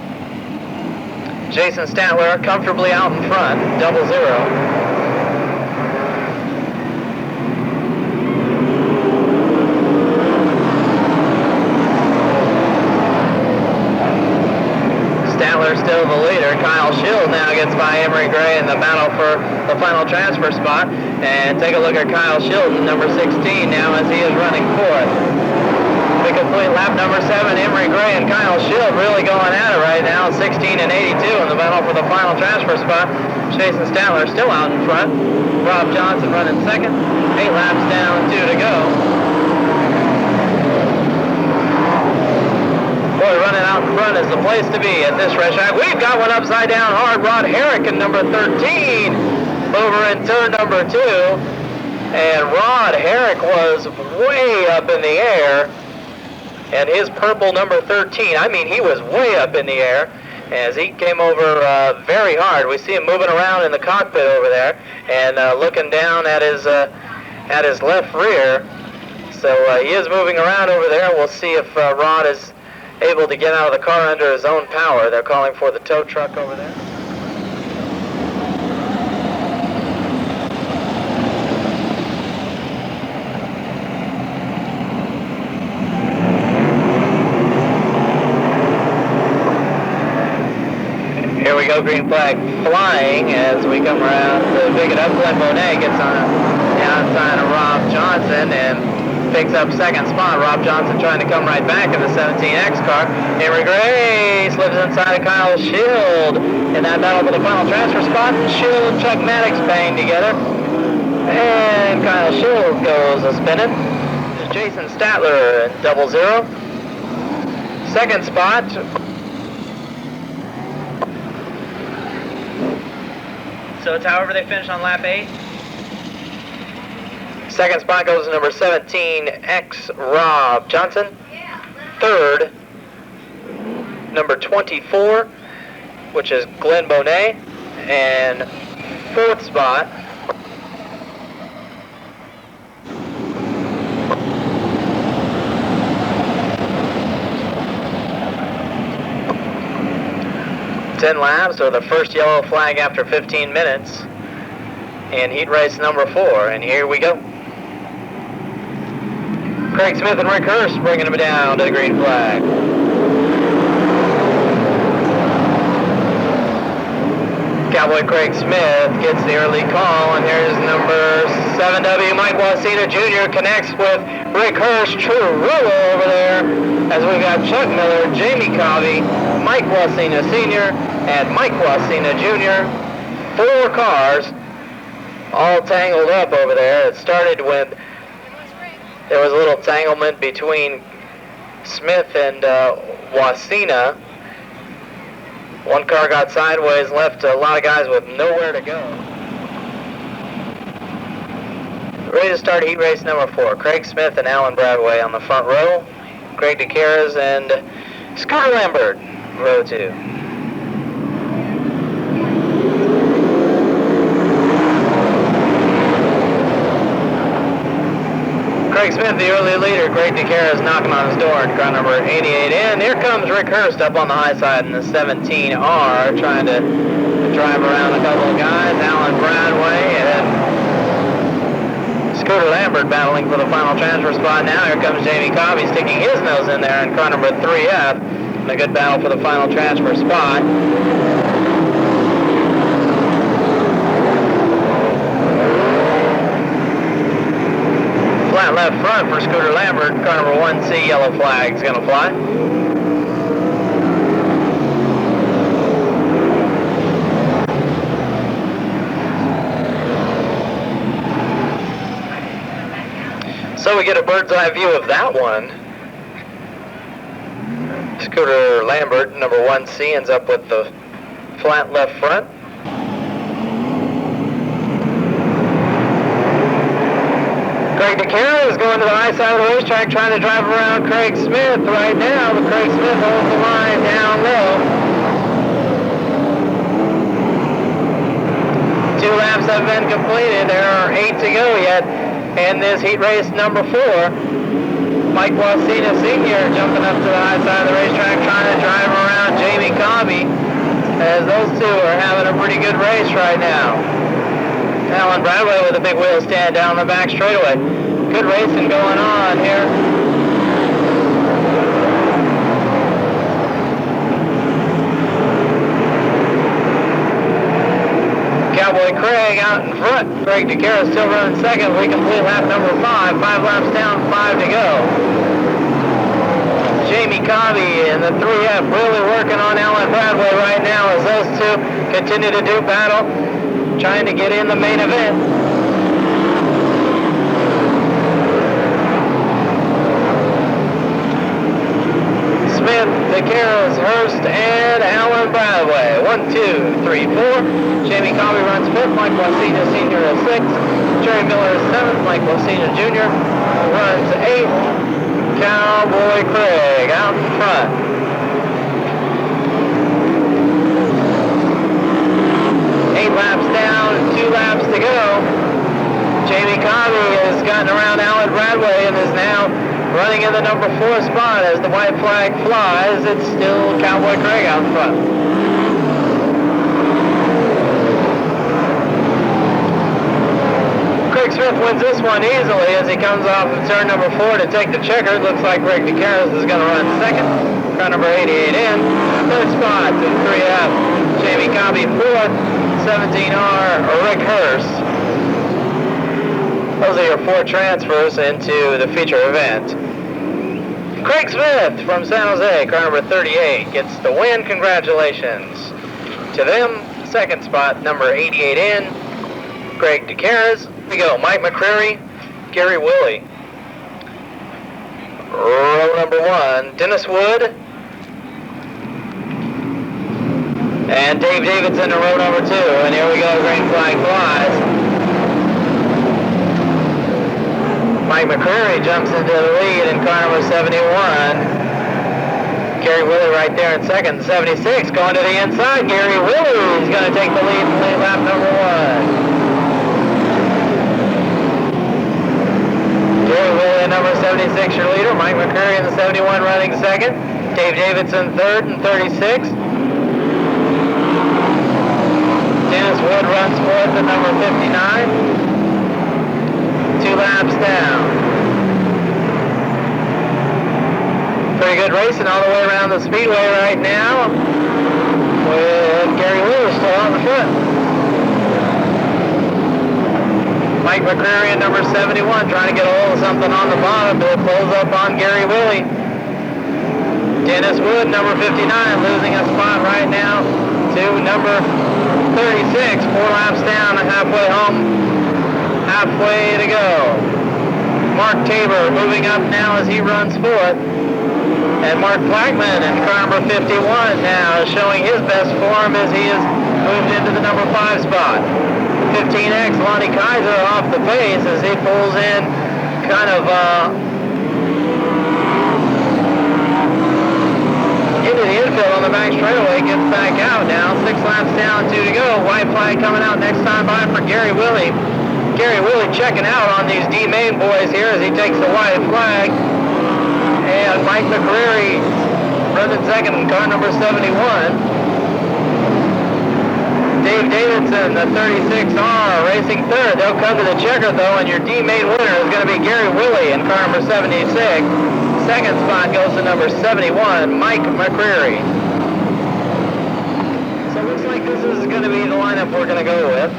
Jason Statler comfortably out in front, 0-0. Statler still the leader. Kyle Schild now gets by Henry Gray in the battle for the final transfer spot. And take a look at Kyle Schild, number 16 now as he is running fourth. We complete lap number 7. Henry Gray and Kyle Schild really going at it right now. 16 and 82 in the battle for the final transfer spot. Jason Statler still out in front. Rob Johnson running second. 8 laps down, 2 to go. Boy, running out in front is the place to be at this racetrack. We've got one upside down hard. Rod Herrick in number 13 over in turn number 2. And Rod Herrick was way up in the air. And his purple number 13, I mean, he was way up in the air as he came over very hard. We see him moving around in the cockpit over there and looking down at his left rear. So he is moving around over there. We'll see if Rod is able to get out of the car under his own power. They're calling for the tow truck over there. Here we go, green flag flying as we come around to pick it up. Glenn Bonet gets on the outside of Rob Johnson and picks up second spot. Rob Johnson trying to come right back in the 17X car. Henry Gray slips inside of Kyle Schild in that battle for the final transfer spot. Schild and Chuck Maddox bang together. And Kyle Schild goes a spinning. There's Jason Statler at 0-0. Second spot. So it's however they finish on lap 8. Second spot goes to number 17X, Rob Johnson. Third, number 24, which is Glenn Bonet. And fourth spot, 10 laps, or the first yellow flag after 15 minutes in heat race number 4. And here we go. Craig Smith and Rick Hurst bringing him down to the green flag. Cowboy Craig Smith gets the early call, and here's number 7W Mike Wasina Jr. connects with Rick Hurst. True over there, as we've got Chuck Miller, Jamie Covey, Mike Wasina Sr., and Mike Wasina Jr. 4 cars all tangled up over there. It started when there was a little tanglement between Smith and Wasina. One car got sideways, left a lot of guys with nowhere to go. Ready to start heat race number 4. Craig Smith and Alan Bradway on the front row. Greg DeCaras and Scooter Lambert, row 2. Craig Smith, the early leader. Greg DeCaras knocking on his door in car number 88 in. Here comes Rick Hurst up on the high side in the 17R, trying to drive around a couple of guys. Alan Bradway and Scooter Lambert battling for the final transfer spot now. Here comes Jamie Covey sticking his nose in there in car number 3F. And a good battle for the final transfer spot. Flat left front for Scooter Lambert. Car number 1C, yellow flag's going to fly. So we get a bird's eye view of that one. Scooter Lambert, number 1C, ends up with the flat left front. Greg DeCara is going to the high side of the racetrack, trying to drive around Craig Smith right now, but Craig Smith holds the line down low. 2 laps have been completed. There are 8 to go yet in this heat race number 4. Mike Wasina Sr. jumping up to the high side of the racetrack, trying to drive around Jamie Covey, as those two are having a pretty good race right now. Alan Bradway with a big wheel stand down the back straightaway. Good racing going on here. Cowboy Craig out in front. Greg DeCara still running second. We complete lap number 5. 5 laps down, 5 to go. Jamie Covey in the 3F really working on Alan Bradway right now as those two continue to do battle, trying to get in the main event. Smith, DeCaras, Hurst, and Alan Bradway. 1, 2, 3, 4. Jamie Covey runs 5th. Mike Wasina Sr. is 6th. Jerry Miller is 7th. Mike Wasina Jr. runs 8th. Cowboy Craig out in front. 8 laps down, 2 laps to go. Jamie Covey has gotten around Alan Bradway and is now running in the number 4 spot as the white flag flies. It's still Cowboy Craig out in front. Craig Smith wins this one easily as he comes off of turn number 4 to take the checkered. Looks like Greg DeCaras is going to run second. Car number 88 in. 3rd spot in 3F. Jamie Covey 4th. 17R Rick Hurst. Those are your 4 transfers into the feature event. Craig Smith from San Jose, car number 38, gets the win. Congratulations to them. 2nd spot, number 88 in, Greg DeCaras. Here we go, Mike McCreary, Gary Willie. Row number 1, Dennis Wood. And Dave Davidson in row number 2. And here we go, green flag flies. Mike McCreary jumps into the lead in car number 71. Gary Willie right there in second. 76 going to the inside. Gary Willie is going to take the lead in lap number 1. Gary Willie, number 76, your leader. Mike McCreary in the 71 running second. Dave Davidson third and 36. Dennis Wood runs fourth at number 59. 2 laps down. Pretty good racing all the way around the Speedway right now, with Gary Lewis still on the front. Mike McCreary at number 71 trying to get a hold of something on the bottom, but it pulls up on Gary Willie. Dennis Wood, number 59, losing a spot right now to number 36. 4 laps down, halfway home, halfway to go. Mark Tabor moving up now as he runs fourth. And Mark Blackman in car number 51 now is showing his best form as he has moved into the number 5 spot. 15X Lonnie Kaiser off the pace as he pulls in kind of into the infield on the back straightaway, gets back out now. 6 laps down, 2 to go. White flag coming out next time by for Gary Willie. Gary Willie checking out on these D-Main boys here as he takes the white flag. And Mike McCreary runs in second in car number 71. Dave Davidson, the 36R, racing third. They'll come to the checker, though, and your D-Main winner is going to be Gary Willie in car number 76. Second spot goes to number 71, Mike McCreary. So it looks like this is going to be the lineup we're going to go with.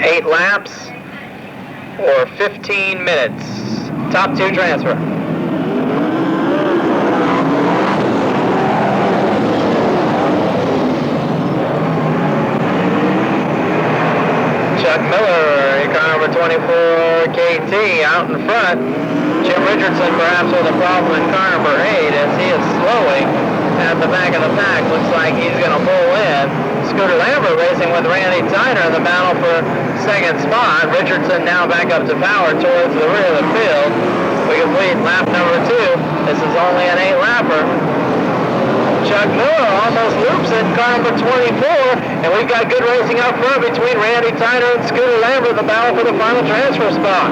Eight laps or 15 minutes. Top 2 transfer. Chuck Miller, car number 24, KT, out in front. Jim Richardson perhaps with a problem in car number 8 as he is slowing at the back of the pack. Looks like he's going to pull in. Scooter Lambert racing with Randy Tyner in the battle for second spot. Richardson now back up to power towards the rear of the field. We complete lap number 2. This is only an 8-lapper. Chuck Miller almost loops it, car number 24, and we've got good racing up front between Randy Tyner and Scooter Lambert in the battle for the final transfer spot.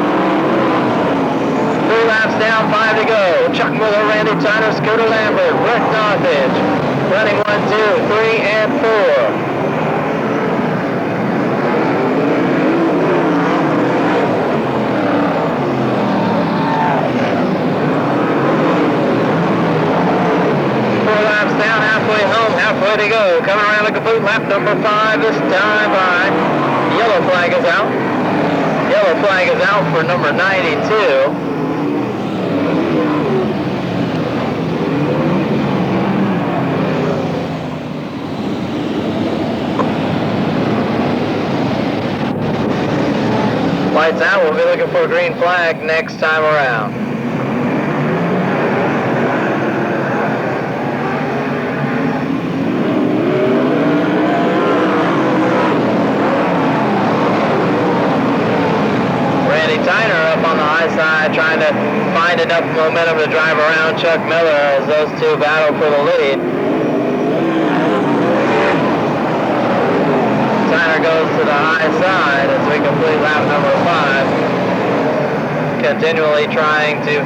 3 laps down, 5 to go. Chuck Miller, Randy Tyner, Scooter Lambert, Brett Northage, running 1, 2, 3, and 4. Halfway home, halfway to go. Coming around to complete lap number 5 this time by. Yellow flag is out. Yellow flag is out for number 92. Lights out. We'll be looking for a green flag next time around. Tyner up on the high side trying to find enough momentum to drive around Chuck Miller as those two battle for the lead. Tyner goes to the high side as we complete lap number 5. Continually trying to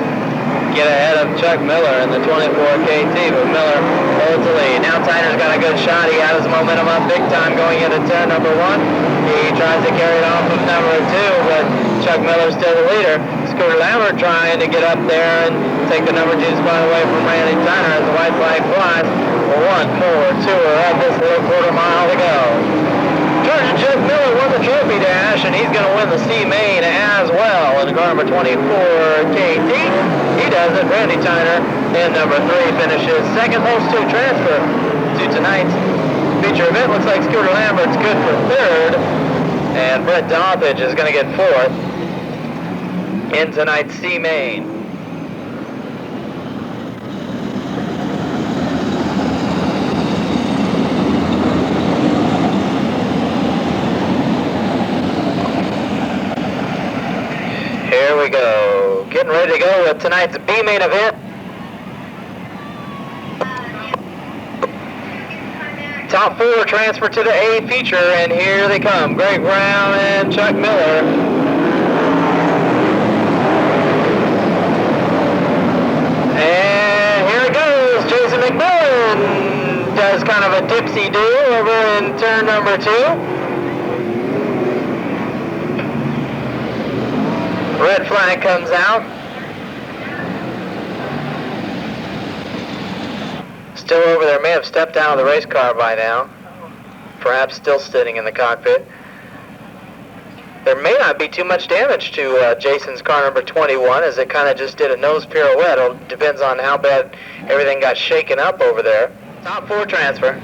get ahead of Chuck Miller in the 24 KT, but Miller holds the lead. Now Tyner's got a good shot. He got his momentum up big time going into turn number 1. He tries to carry it off of number 2, but Chuck Miller's still the leader. Scooter Lambert trying to get up there and take the number 2 spot away from Randy Tyner as the white flag flies. 1 more tour of this little quarter-mile to go. Georgia Chuck Miller won the trophy dash, and he's going to win the C-Main as well in car number 24 KT. He does it. Randy Tyner in number 3 finishes second. Those 2 transfer to tonight's feature event. Looks like Scooter Lambert's good for 3rd, and Brett Dothage is going to get 4th in tonight's C-Main. Here we go. Getting ready to go with tonight's B-Main event. Top 4 transfer to the A feature, and here they come. Greg Brown and Chuck Miller. and does kind of a dipsy-do over in turn number 2. Red flag comes out. Still over there, may have stepped out of the race car by now. Perhaps still sitting in the cockpit. There may not be too much damage to Jason's car number 21, as it kind of just did a nose pirouette. It depends on how bad everything got shaken up over there. Top 4 transfer.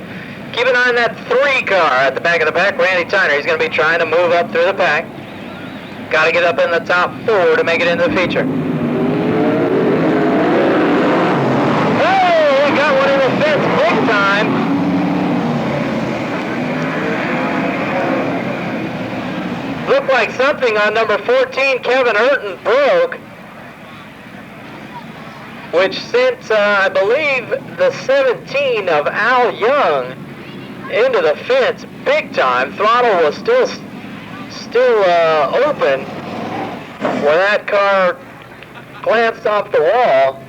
Keep an eye on that 3 car at the back of the pack, Randy Tyner. He's going to be trying to move up through the pack. Got to get up in the top 4 to make it into the feature. Oh, we got one in the fence big time. Looked like something on number 14, Kevin Urton, broke, which sent, I believe, the 17 of Al Young into the fence big time. Throttle was still open when that car glanced off the wall.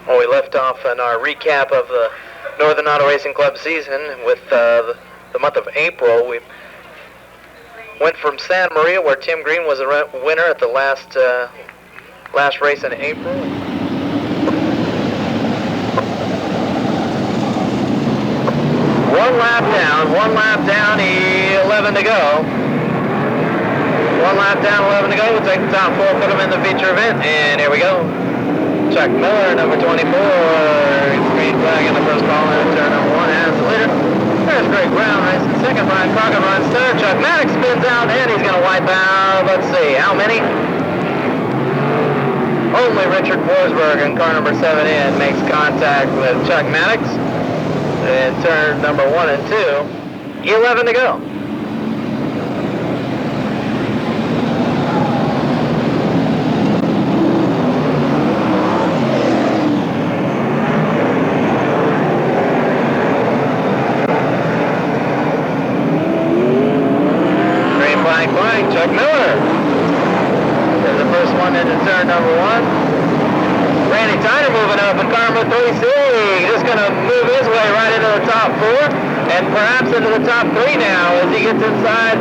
Well, we left off in our recap of the Northern Auto Racing Club season with the month of April. We went from Santa Maria, where Tim Green was the winner at the last race in April. One lap down, 11 to go. 1 lap down, 11 to go. We'll take the top 4, put them in the feature event, and here we go. Chuck Miller, number 24, green flag in the first call, and turn number 1 as the leader. There's Greg Brown racing second, Brian Crockett runs third, Chuck Maddox spins out, and he's going to wipe out, let's see, how many? Only Richard Forsberg in car number 7 in makes contact with Chuck Maddox in turn number 1 and 2, 11 to go. Chuck Miller is the first one into turn number 1. Randy Tyner moving up in car number 3C. Just going to move his way right into the top 4 and perhaps into the top 3 now as he gets inside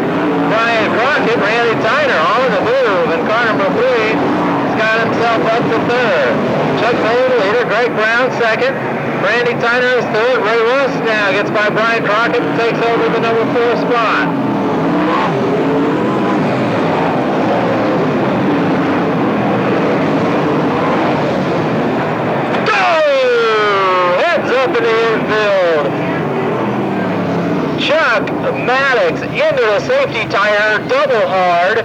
Brian Crockett. Randy Tyner on the move in car number 3. He's got himself up to 3rd. Chuck Miller the leader, Greg Brown 2nd. Randy Tyner is 3rd. Ray Russ now gets by Brian Crockett and takes over the number 4 spot. Up in the infield. Chuck Maddox into the safety tire, double hard.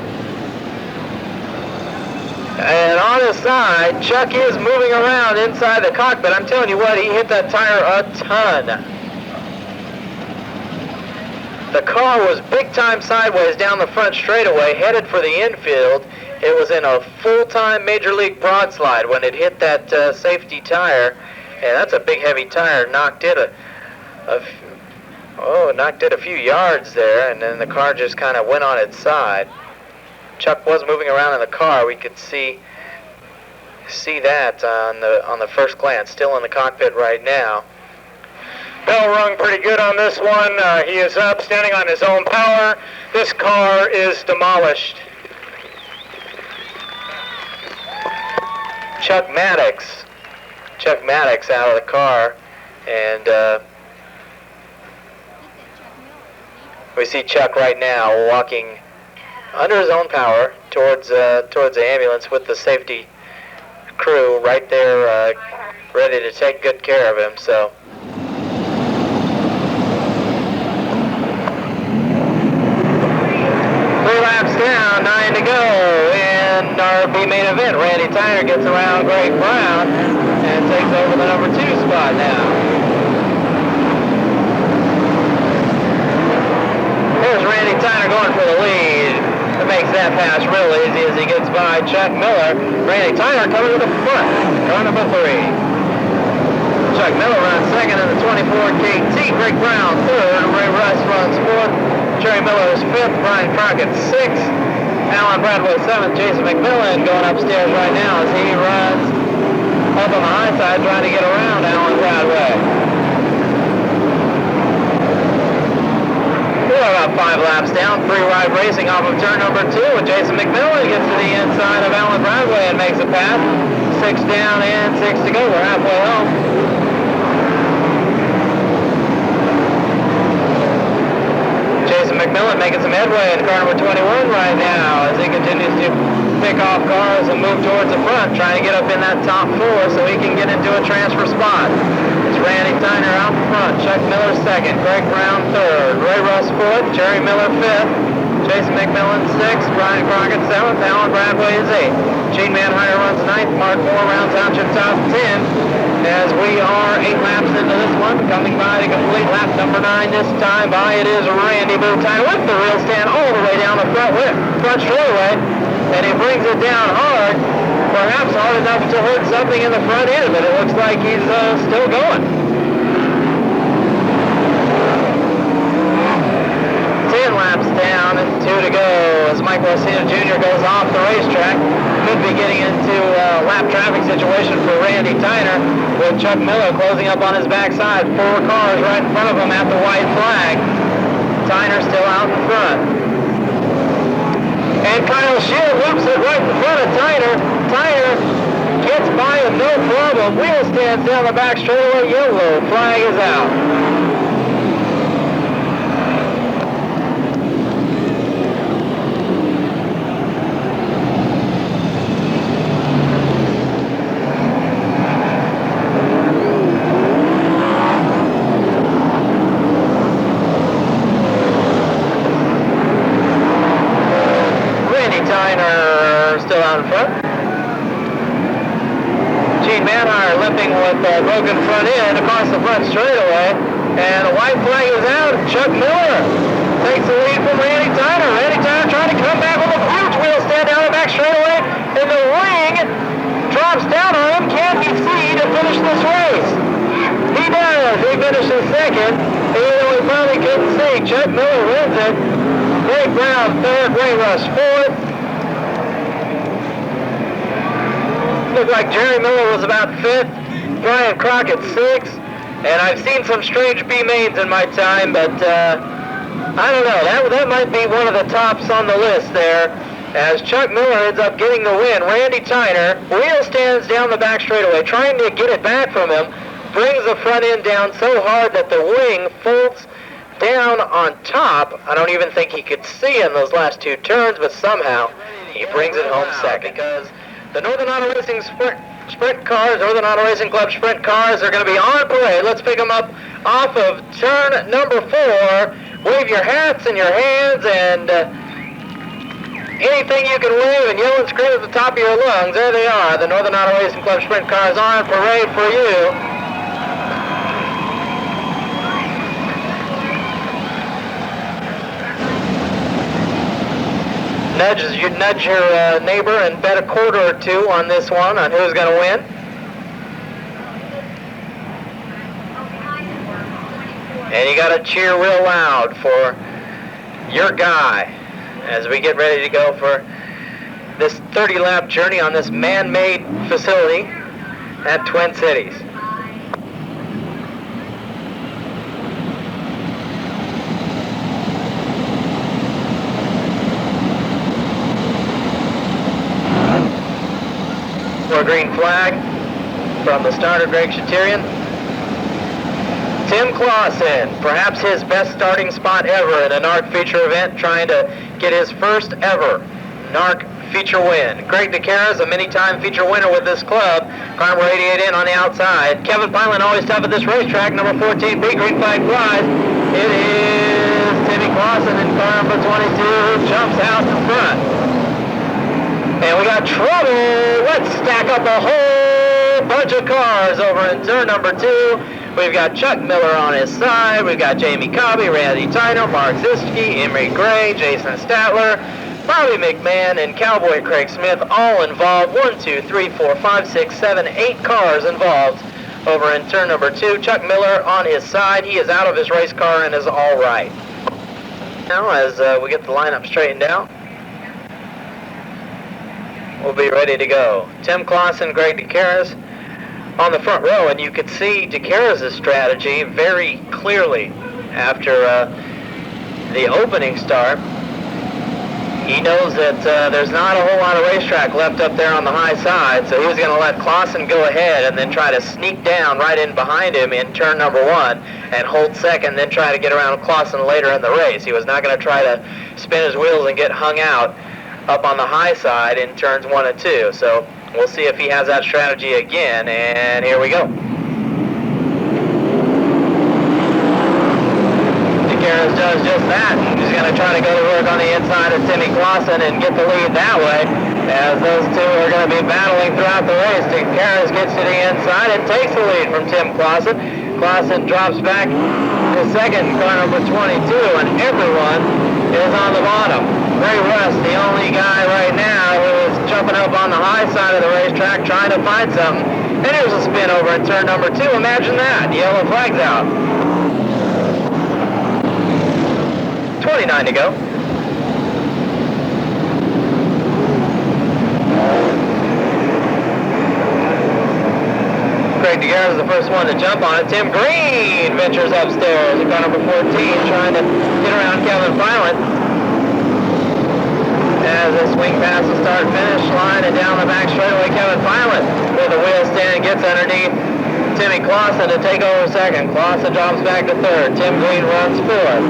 And on his side, Chuck is moving around inside the cockpit. I'm telling you what, he hit that tire a ton. The car was big time sideways down the front straightaway, headed for the infield. It was in a full-time Major League broadslide when it hit that safety tire. And that's a big, heavy tire. Knocked it a few yards there, and then the car just kind of went on its side. Chuck was moving around in the car. We could see that on the first glance. Still in the cockpit right now. Bell rung pretty good on this one. He is up, standing on his own power. This car is demolished. Chuck Maddox out of the car, and we see Chuck right now walking under his own power towards the ambulance with the safety crew right there, ready to take good care of him. So. 3 laps down, 9 to go in our B main event. Randy Tyner gets around Greg Brown and takes over the number 2 spot now. There's Randy Tyner going for the lead. It makes that pass real easy as he gets by Chuck Miller. Randy Tyner coming to the front, car number 3. Chuck Miller runs second in the 24 KT. Greg Brown third. Ray Russ runs fourth. Jerry Miller is 5th, Brian Crockett 6th, Alan Bradway 7th, Jason McMillan going upstairs right now as he runs up on the high side trying to get around Alan Bradway. We're about 5 laps down, free ride racing off of turn number 2 with Jason McMillan gets to the inside of Alan Bradway and makes a pass. 6 down and 6 to go, we're halfway home. Jason McMillan making some headway in car number 21 right now as he continues to pick off cars and move towards the front, trying to get up in that top 4 so he can get into a transfer spot. It's Randy Tyner out front, Chuck Miller 2nd, Greg Brown 3rd, Ray Russ 4th, Jerry Miller 5th, Jason McMillan 6th, Brian Crockett 7th, Alan Bradway is 8th. Gene Manhire runs 9th, Mark Moore rounds out your top 10. As we are 8 laps into this one, coming by to complete lap number 9 this time by it is Randy Tyner with the wheel stand all the way down the front straightaway, and he brings it down hard, perhaps hard enough to hurt something in the front end, but it looks like he's still going. 10 laps down and 2 to go as Mike Rosita Jr. goes off the racetrack. Could be getting into a lap traffic situation for Randy Tyner with Chuck Miller closing up on his backside. 4 cars right in front of him at the white flag. Tyner still out in front. And Kyle Shear loops it right in front of Tyner. Tyner gets by him, no problem. Wheel stands down the back straightaway. Yellow flag is out. Still out in front. Gene Manhire limping with a broken front end across the front straightaway, and a white flag is out. Chuck Miller takes the lead from Randy Tyner. Randy Tyner trying to come back with a huge wheel stand down the back straightaway, and the ring drops down on him. Can he see to finish this race? He does. He finishes 2nd, even though he probably couldn't see. Chuck Miller wins it. Greg Brown 3rd, Ray Russ 4th. Looked like Jerry Miller was about 5th, Brian Crockett 6th, and I've seen some strange B-mains in my time, but I don't know, that might be one of the tops on the list there, as Chuck Miller ends up getting the win. Randy Tyner, wheel stands down the back straightaway, trying to get it back from him, brings the front end down so hard that the wing folds down on top. I don't even think he could see in those last 2 turns, but somehow he brings it home 2nd. Because the Northern Auto Racing Sprint cars, Northern Auto Racing Club Sprint cars are going to be on parade. Let's pick them up off of turn number 4. Wave your hats and your hands and anything you can wave and yell and scream at the top of your lungs. There they are, the Northern Auto Racing Club Sprint cars on parade for you. Nudge your neighbor and bet a quarter or 2 on this one, on who's going to win. And you got to cheer real loud for your guy as we get ready to go for this 30-lap journey on this man-made facility at Twin Cities. For a green flag from the starter, Greg Shatirian. Tim Clausen, perhaps his best starting spot ever in a NARC feature event, trying to get his first ever NARC feature win. Greg DeCara, a many-time feature winner with this club. Car number 88 in on the outside. Kevin Pineland, always tough at this racetrack. Number 14, big green flag flies. It is Timmy Clausen in car number 22, who jumps out in front. And we got trouble. Let's stack up a whole bunch of cars over in turn number 2. We've got Chuck Miller on his side. We've got Jamie Cobby, Randy Tyner, Mark Ziske, Emery Gray, Jason Statler, Bobby McMahon, and Cowboy Craig Smith all involved. 1, 2, 3, 4, 5, 6, 7, 8 cars involved over in turn number 2. Chuck Miller on his side. He is out of his race car and is all right. Now, as we get the lineup straightened out, we'll be ready to go. Tim Clausen, Greg DeCaras on the front row, and you could see DeCaras' strategy very clearly after the opening start. He knows that there's not a whole lot of racetrack left up there on the high side, so he was going to let Clausen go ahead and then try to sneak down right in behind him in turn number 1 and hold second, then try to get around Clausen later in the race. He was not going to try to spin his wheels and get hung out up on the high side in turns 1 and 2. So we'll see if he has that strategy again, and here we go. DeCaras does just that. He's going to try to go to work on the inside of Timmy Clausen and get the lead that way, as those two are going to be battling throughout the race. DeCaras gets to the inside and takes the lead from Tim Clausen. Clausen drops back to second, car number 22, and everyone is on the bottom. Ray Russ, the only guy right now who is jumping up on the high side of the racetrack trying to find something. And here's a spin over in turn number 2. Imagine that. Yellow flag's out. 29 to go. Greg DeCaras is the first one to jump on it. Tim Green ventures upstairs at car number 14, trying to get around Kevin Filant. As they swing past the start-finish line and down the back straightaway, Kevin Filant with a wheel stand gets underneath Timmy Clausen to take over second. Clausen drops back to third. Tim Green runs fourth.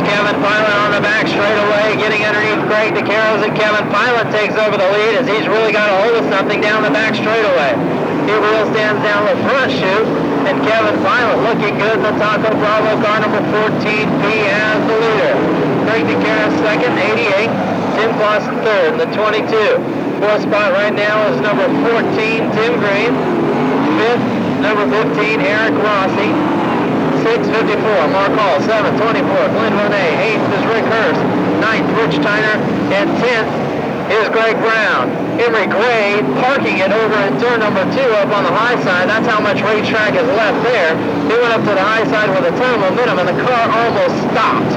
Kevin Filant on the back straightaway, getting underneath Greg DeCaras, and Kevin Filant takes over the lead as he's really got a hold of something down the back straightaway. He wheel stands down the front chute, and Kevin Filant looking good in the Taco Bravo car number 14P as the leader. Greg DeCaras second, 88. Tim Clausen third in the 22. Fourth spot right now is number 14, Tim Green. Fifth, number 15, Eric Rossi. 654, Mark Hall. 724, Glenn Monet. 8th is Rick Hurst. 9th, Rich Tyner. And 10th is Greg Brown. Emery Gray parking it over in turn number 2 up on the high side. That's how much racetrack is left there. He went up to the high side with a ton of momentum, and the car almost stopped.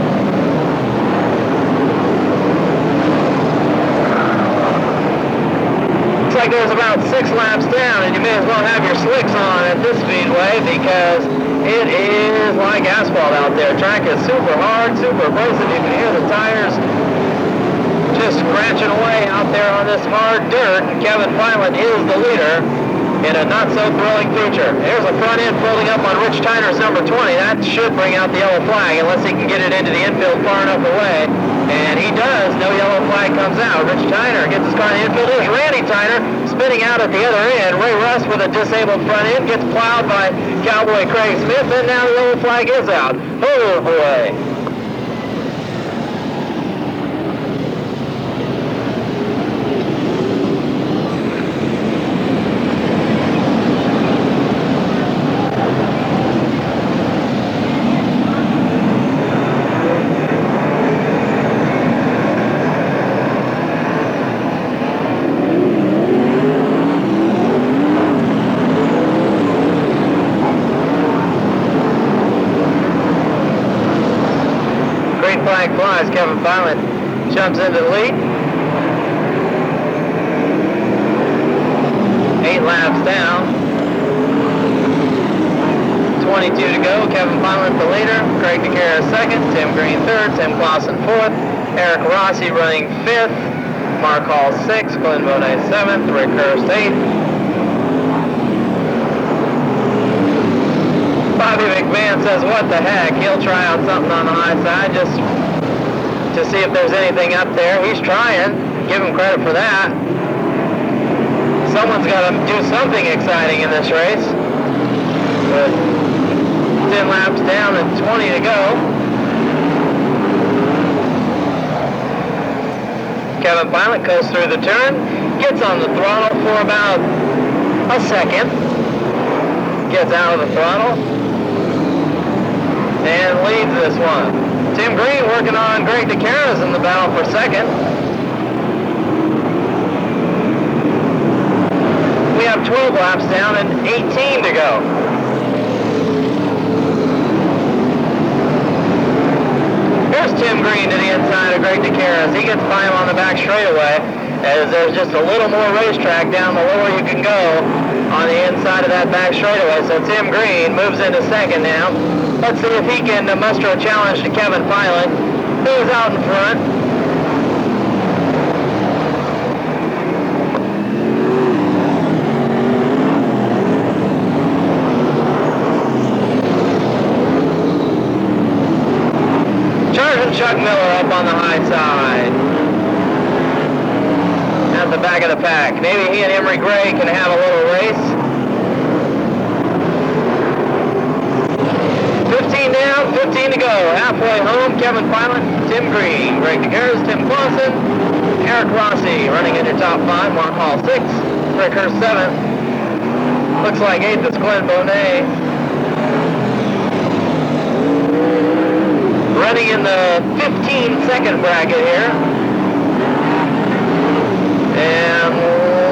Looks like there's about 6 laps down, and you may as well have your slicks on at this speedway because it is like asphalt out there. Track is super hard, super abrasive. You can hear the tires just scratching away out there on this hard dirt. Kevin Filant is the leader in a not-so-thrilling feature. There's a front end folding up on Rich Tyner's number 20. That should bring out the yellow flag unless he can get it into the infield far enough away. And he does. No yellow flag comes out. Rich Tyner gets his car in the infield. There's Randy Tyner spinning out at the other end. Ray Russ with a disabled front end gets plowed by Cowboy Craig Smith, and now the yellow flag is out. Oh boy. Flag flies. Kevin Filant jumps into the lead. 8 laps down. 22 to go. Kevin Filant the leader. Greg DeCaras second. Tim Green third. Tim Clausen fourth. Eric Rossi running fifth. Mark Hall sixth. Glenn Monet seventh. Rick Hurst eighth. Bobby McMahon says, what the heck? He'll try out something on the high side just to see if there's anything up there. He's trying. Give him credit for that. Someone's got to do something exciting in this race. But 10 laps down and 20 to go. Kevin Filant goes through the turn, gets on the throttle for about a second, gets out of the throttle, and leads this one. Tim Green working on Greg DeCaras in the battle for second. we have 12 laps down and 18 to go. Here's Tim Green to the inside of Greg DeCaras. He gets by him on the back straightaway, as there's just a little more racetrack down the lower you can go on the inside of that back straightaway. So Tim Green moves into second now. Let's see if he can muster a challenge to Kevin Pilot, who's out in front. Charging Chuck Miller up on the high side. At the back of the pack. Maybe he and Emery Gray can have a little race. 15 down, 15 to go. Halfway home, Kevin Pilot, Tim Green, Greg DeCaras, Tim Clausen, Eric Rossi running in your top 5, Mark Hall 6, Rick Hurst 7. Looks like 8th is Glenn Bonet. Running in the 15-second bracket here. And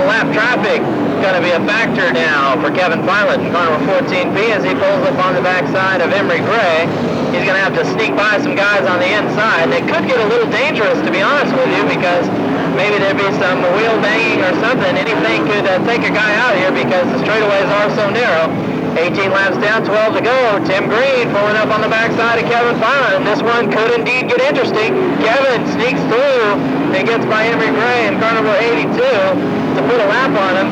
lap traffic going to be a factor now for Kevin Pilot in car number 14P as he pulls up on the backside of Emery Gray. He's going to have to sneak by some guys on the inside, and it could get a little dangerous, to be honest with you, because maybe there'd be some wheel banging or something. Anything could take a guy out here because the straightaways are so narrow. 18 laps down, 12 to go. Tim Green pulling up on the backside of Kevin Pilot, and this one could indeed get interesting. Kevin sneaks through and gets by Emery Gray in car number 82 to put a lap on him.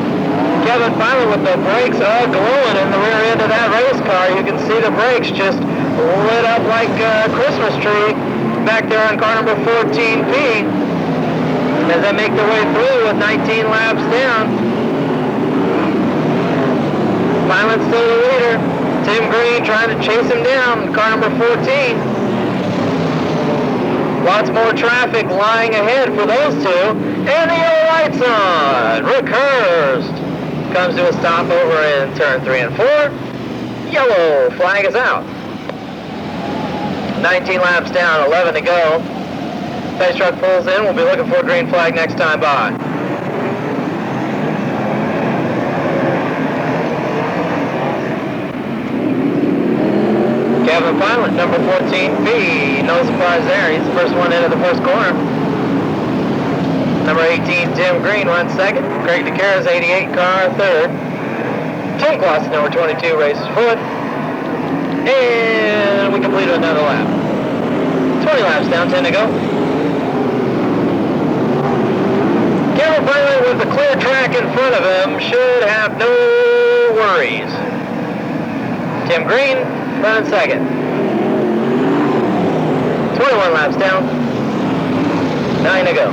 Kevin Pilot with the brakes all glowing in the rear end of that race car. You can see the brakes just lit up like a Christmas tree back there on car number 14P as they make their way through with 19 laps down. Pilot's still the leader. Tim Green trying to chase him down, car number 14. Lots more traffic lying ahead for those two. And the yellow light's on. Rick Hurst comes to a stop over in turn 3 and 4. Yellow flag is out. 19 laps down, 11 to go. Pace truck pulls in. We'll be looking for a green flag next time by. Kevin Pilot, number 14B, no surprise there. He's the first one into the first corner. Number 18, Tim Green, runs second. Greg DeCaras, 88 car, third. Tim Clausen, number 22, races fourth. And we completed another lap. 20 laps down, 10 to go. Kevin Pilot with the clear track in front of him should have no worries. Tim Green, running second. 21 laps down. 9 to go.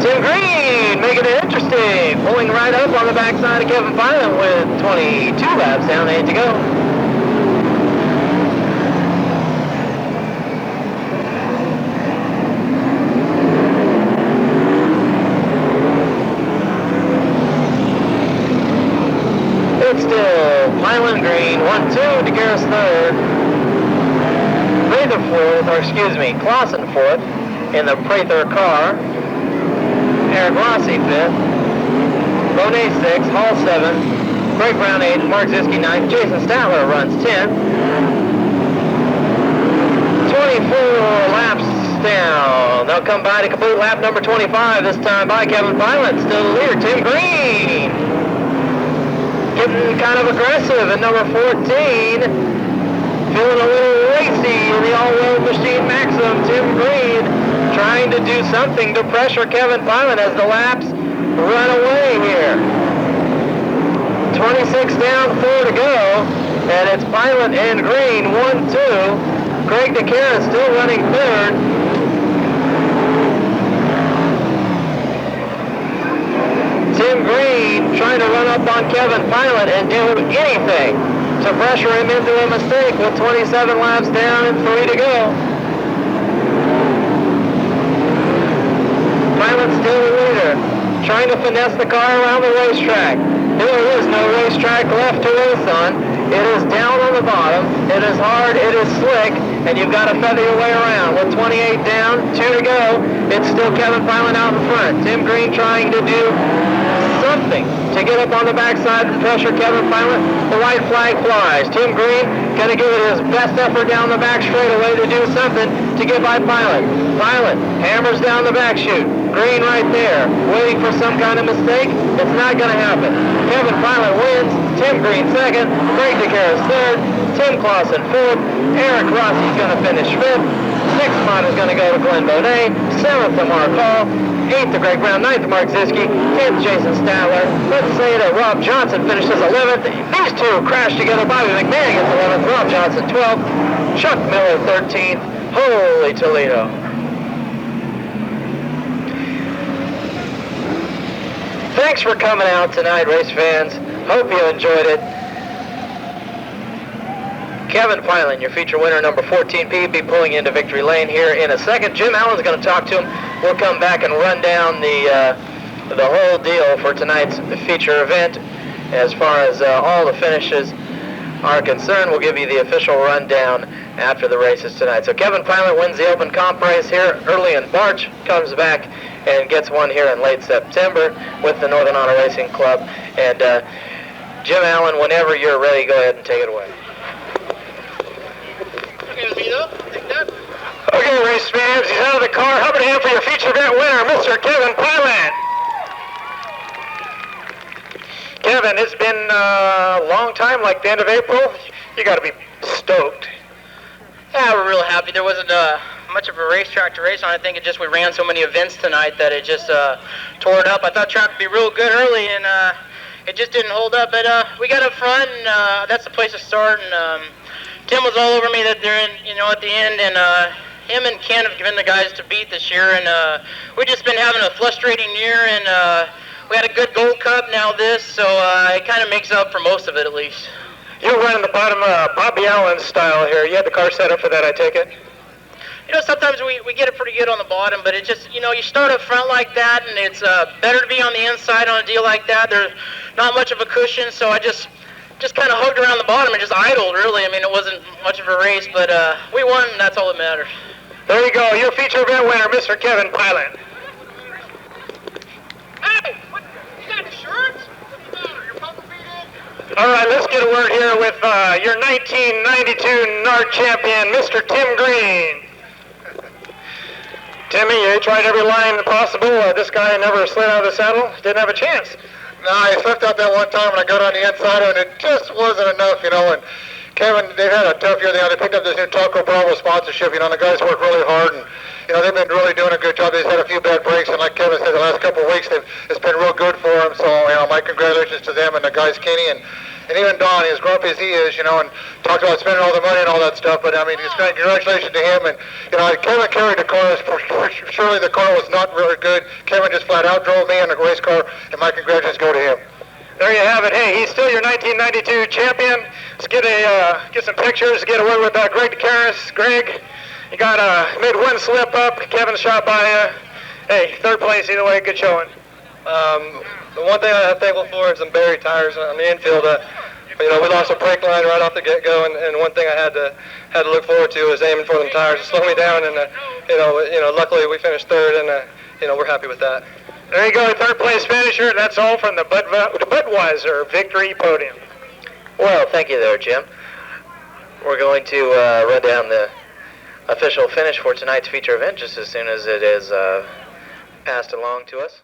Tim Green making it interesting. Pulling right up on the backside of Kevin Pilot with 22 laps down, 8 to go. Still, Pilot Green, 1-2, DeCaras third. Prather fourth, or excuse me, Clausen fourth in the Prather car. Eric Rossi fifth. Bonet sixth, Hall seventh. Greg Brown eighth, Mark Ziske ninth. Jason Statler runs 10th. 24 laps down. They'll come by to complete lap number 25, this time by Kevin Pilot. Still the leader, Tim Green. Getting kind of aggressive at number 14. Feeling a little racy in the all-road machine Maxim. Tim Green trying to do something to pressure Kevin Pilot as the laps run away here. 26 down, 4 to go. And it's Pilot and Green, 1-2. Greg DeCaras still running third. Tim Green trying to run up on Kevin Pilot and do anything to pressure him into a mistake with 27 laps down and 3 to go. Pilot still the leader, trying to finesse the car around the racetrack. There is no racetrack left to race on. It is down on the bottom, it is hard, it is slick, and you've got to feather your way around. With 28 down, 2 to go, it's still Kevin Pilot out in front. Tim Green trying to do something to get up on the backside and pressure Kevin Pilot. The white flag flies. Tim Green going to give it his best effort down the back straightaway to do something to get by Pilot. Pilot hammers down the back chute. Green right there, waiting for some kind of mistake. It's not going to happen. Kevin Pilot wins. Tim Green second. Greg DeCaris third. Tim Clausen fourth. Eric Rossi's going to finish fifth. Sixth spot is going to go to Glenn Bonet. Seventh to Mark Hall. 8th to Greg Brown, 9th to Mark Ziske, 10th Jason Statler. Let's say that Rob Johnson finishes 11th. These two crash together. Bobby McMahon gets 11th, Rob Johnson 12th, Chuck Miller 13th. Holy Toledo. Thanks for coming out tonight, race fans. Hope you enjoyed it. Kevin Pilot, your feature winner, number 14, PB, pulling into victory lane here in a second. Jim Allen's going to talk to him. We'll come back and run down the whole deal for tonight's feature event. As far as all the finishes are concerned, we'll give you the official rundown after the races tonight. So Kevin Pilot wins the open comp race here early in March, comes back and gets one here in late September with the Northern Honor Racing Club. And Jim Allen, whenever you're ready, go ahead and take it away. Okay, race fans, he's out of the car. How about a hand for your feature event winner, Mr. Kevin Pilot? Kevin, it's been a long time, like the end of April. You got to be stoked. Yeah, we're real happy. There wasn't much of a racetrack to race on. I think it just we ran so many events tonight that it just tore it up. I thought track would be real good early, and it just didn't hold up. But we got up front, and that's the place to start. And Tim was all over me that they're in, at the end, and him and Ken have given the guys to beat this year, and we've just been having a frustrating year, and we had a good Gold Cup, now this, so it kind of makes up for most of it, at least. You're running the bottom Bobby Allen style here. You had the car set up for that, I take it? Sometimes we get it pretty good on the bottom, but it just, you start up front like that, and it's better to be on the inside on a deal like that. There's not much of a cushion, so I just kind of hugged around the bottom and just idled, really. I mean, it wasn't much of a race, but we won, and that's all that matters. There you go, your feature event winner, Mr. Kevin Pilot. Hey, you got insurance? Your pump will be in? All right, let's get a word here with your 1992 NARC champion, Mr. Tim Green. Timmy, you tried every line possible. This guy never slid out of the saddle. Didn't have a chance. No, I slipped out that one time when I got on the inside, and it just wasn't enough, And Kevin, they've had a tough year. They picked up this new Taco Bravo sponsorship. The guys work really hard, and they've been really doing a good job. They've had a few bad breaks, and like Kevin said, the last couple of weeks, it's been real good for them. So, my congratulations to them and the guys, Kenny and even Don, as grumpy as he is, and talks about spending all the money and all that stuff. But congratulations to him. And Kevin carried the car. Surely the car was not really good. Kevin just flat out drove me in the race car, and my congratulations go to him. There you have it. Hey, he's still your 1992 champion. Let's get some pictures. Get a word with Greg DeCaris. Greg, you got made one slip up. Kevin shot by you. Hey, third place either way. Good showing. The one thing I'm thankful for is some Barry tires on the infield. We lost a brake line right off the get-go, and one thing I had to look forward to was aiming for them tires to slow me down. And luckily we finished third, and we're happy with that. There you go, third place finisher. That's all from the Budweiser victory podium. Well, thank you there, Jim. We're going to run down the official finish for tonight's feature event just as soon as it is passed along to us.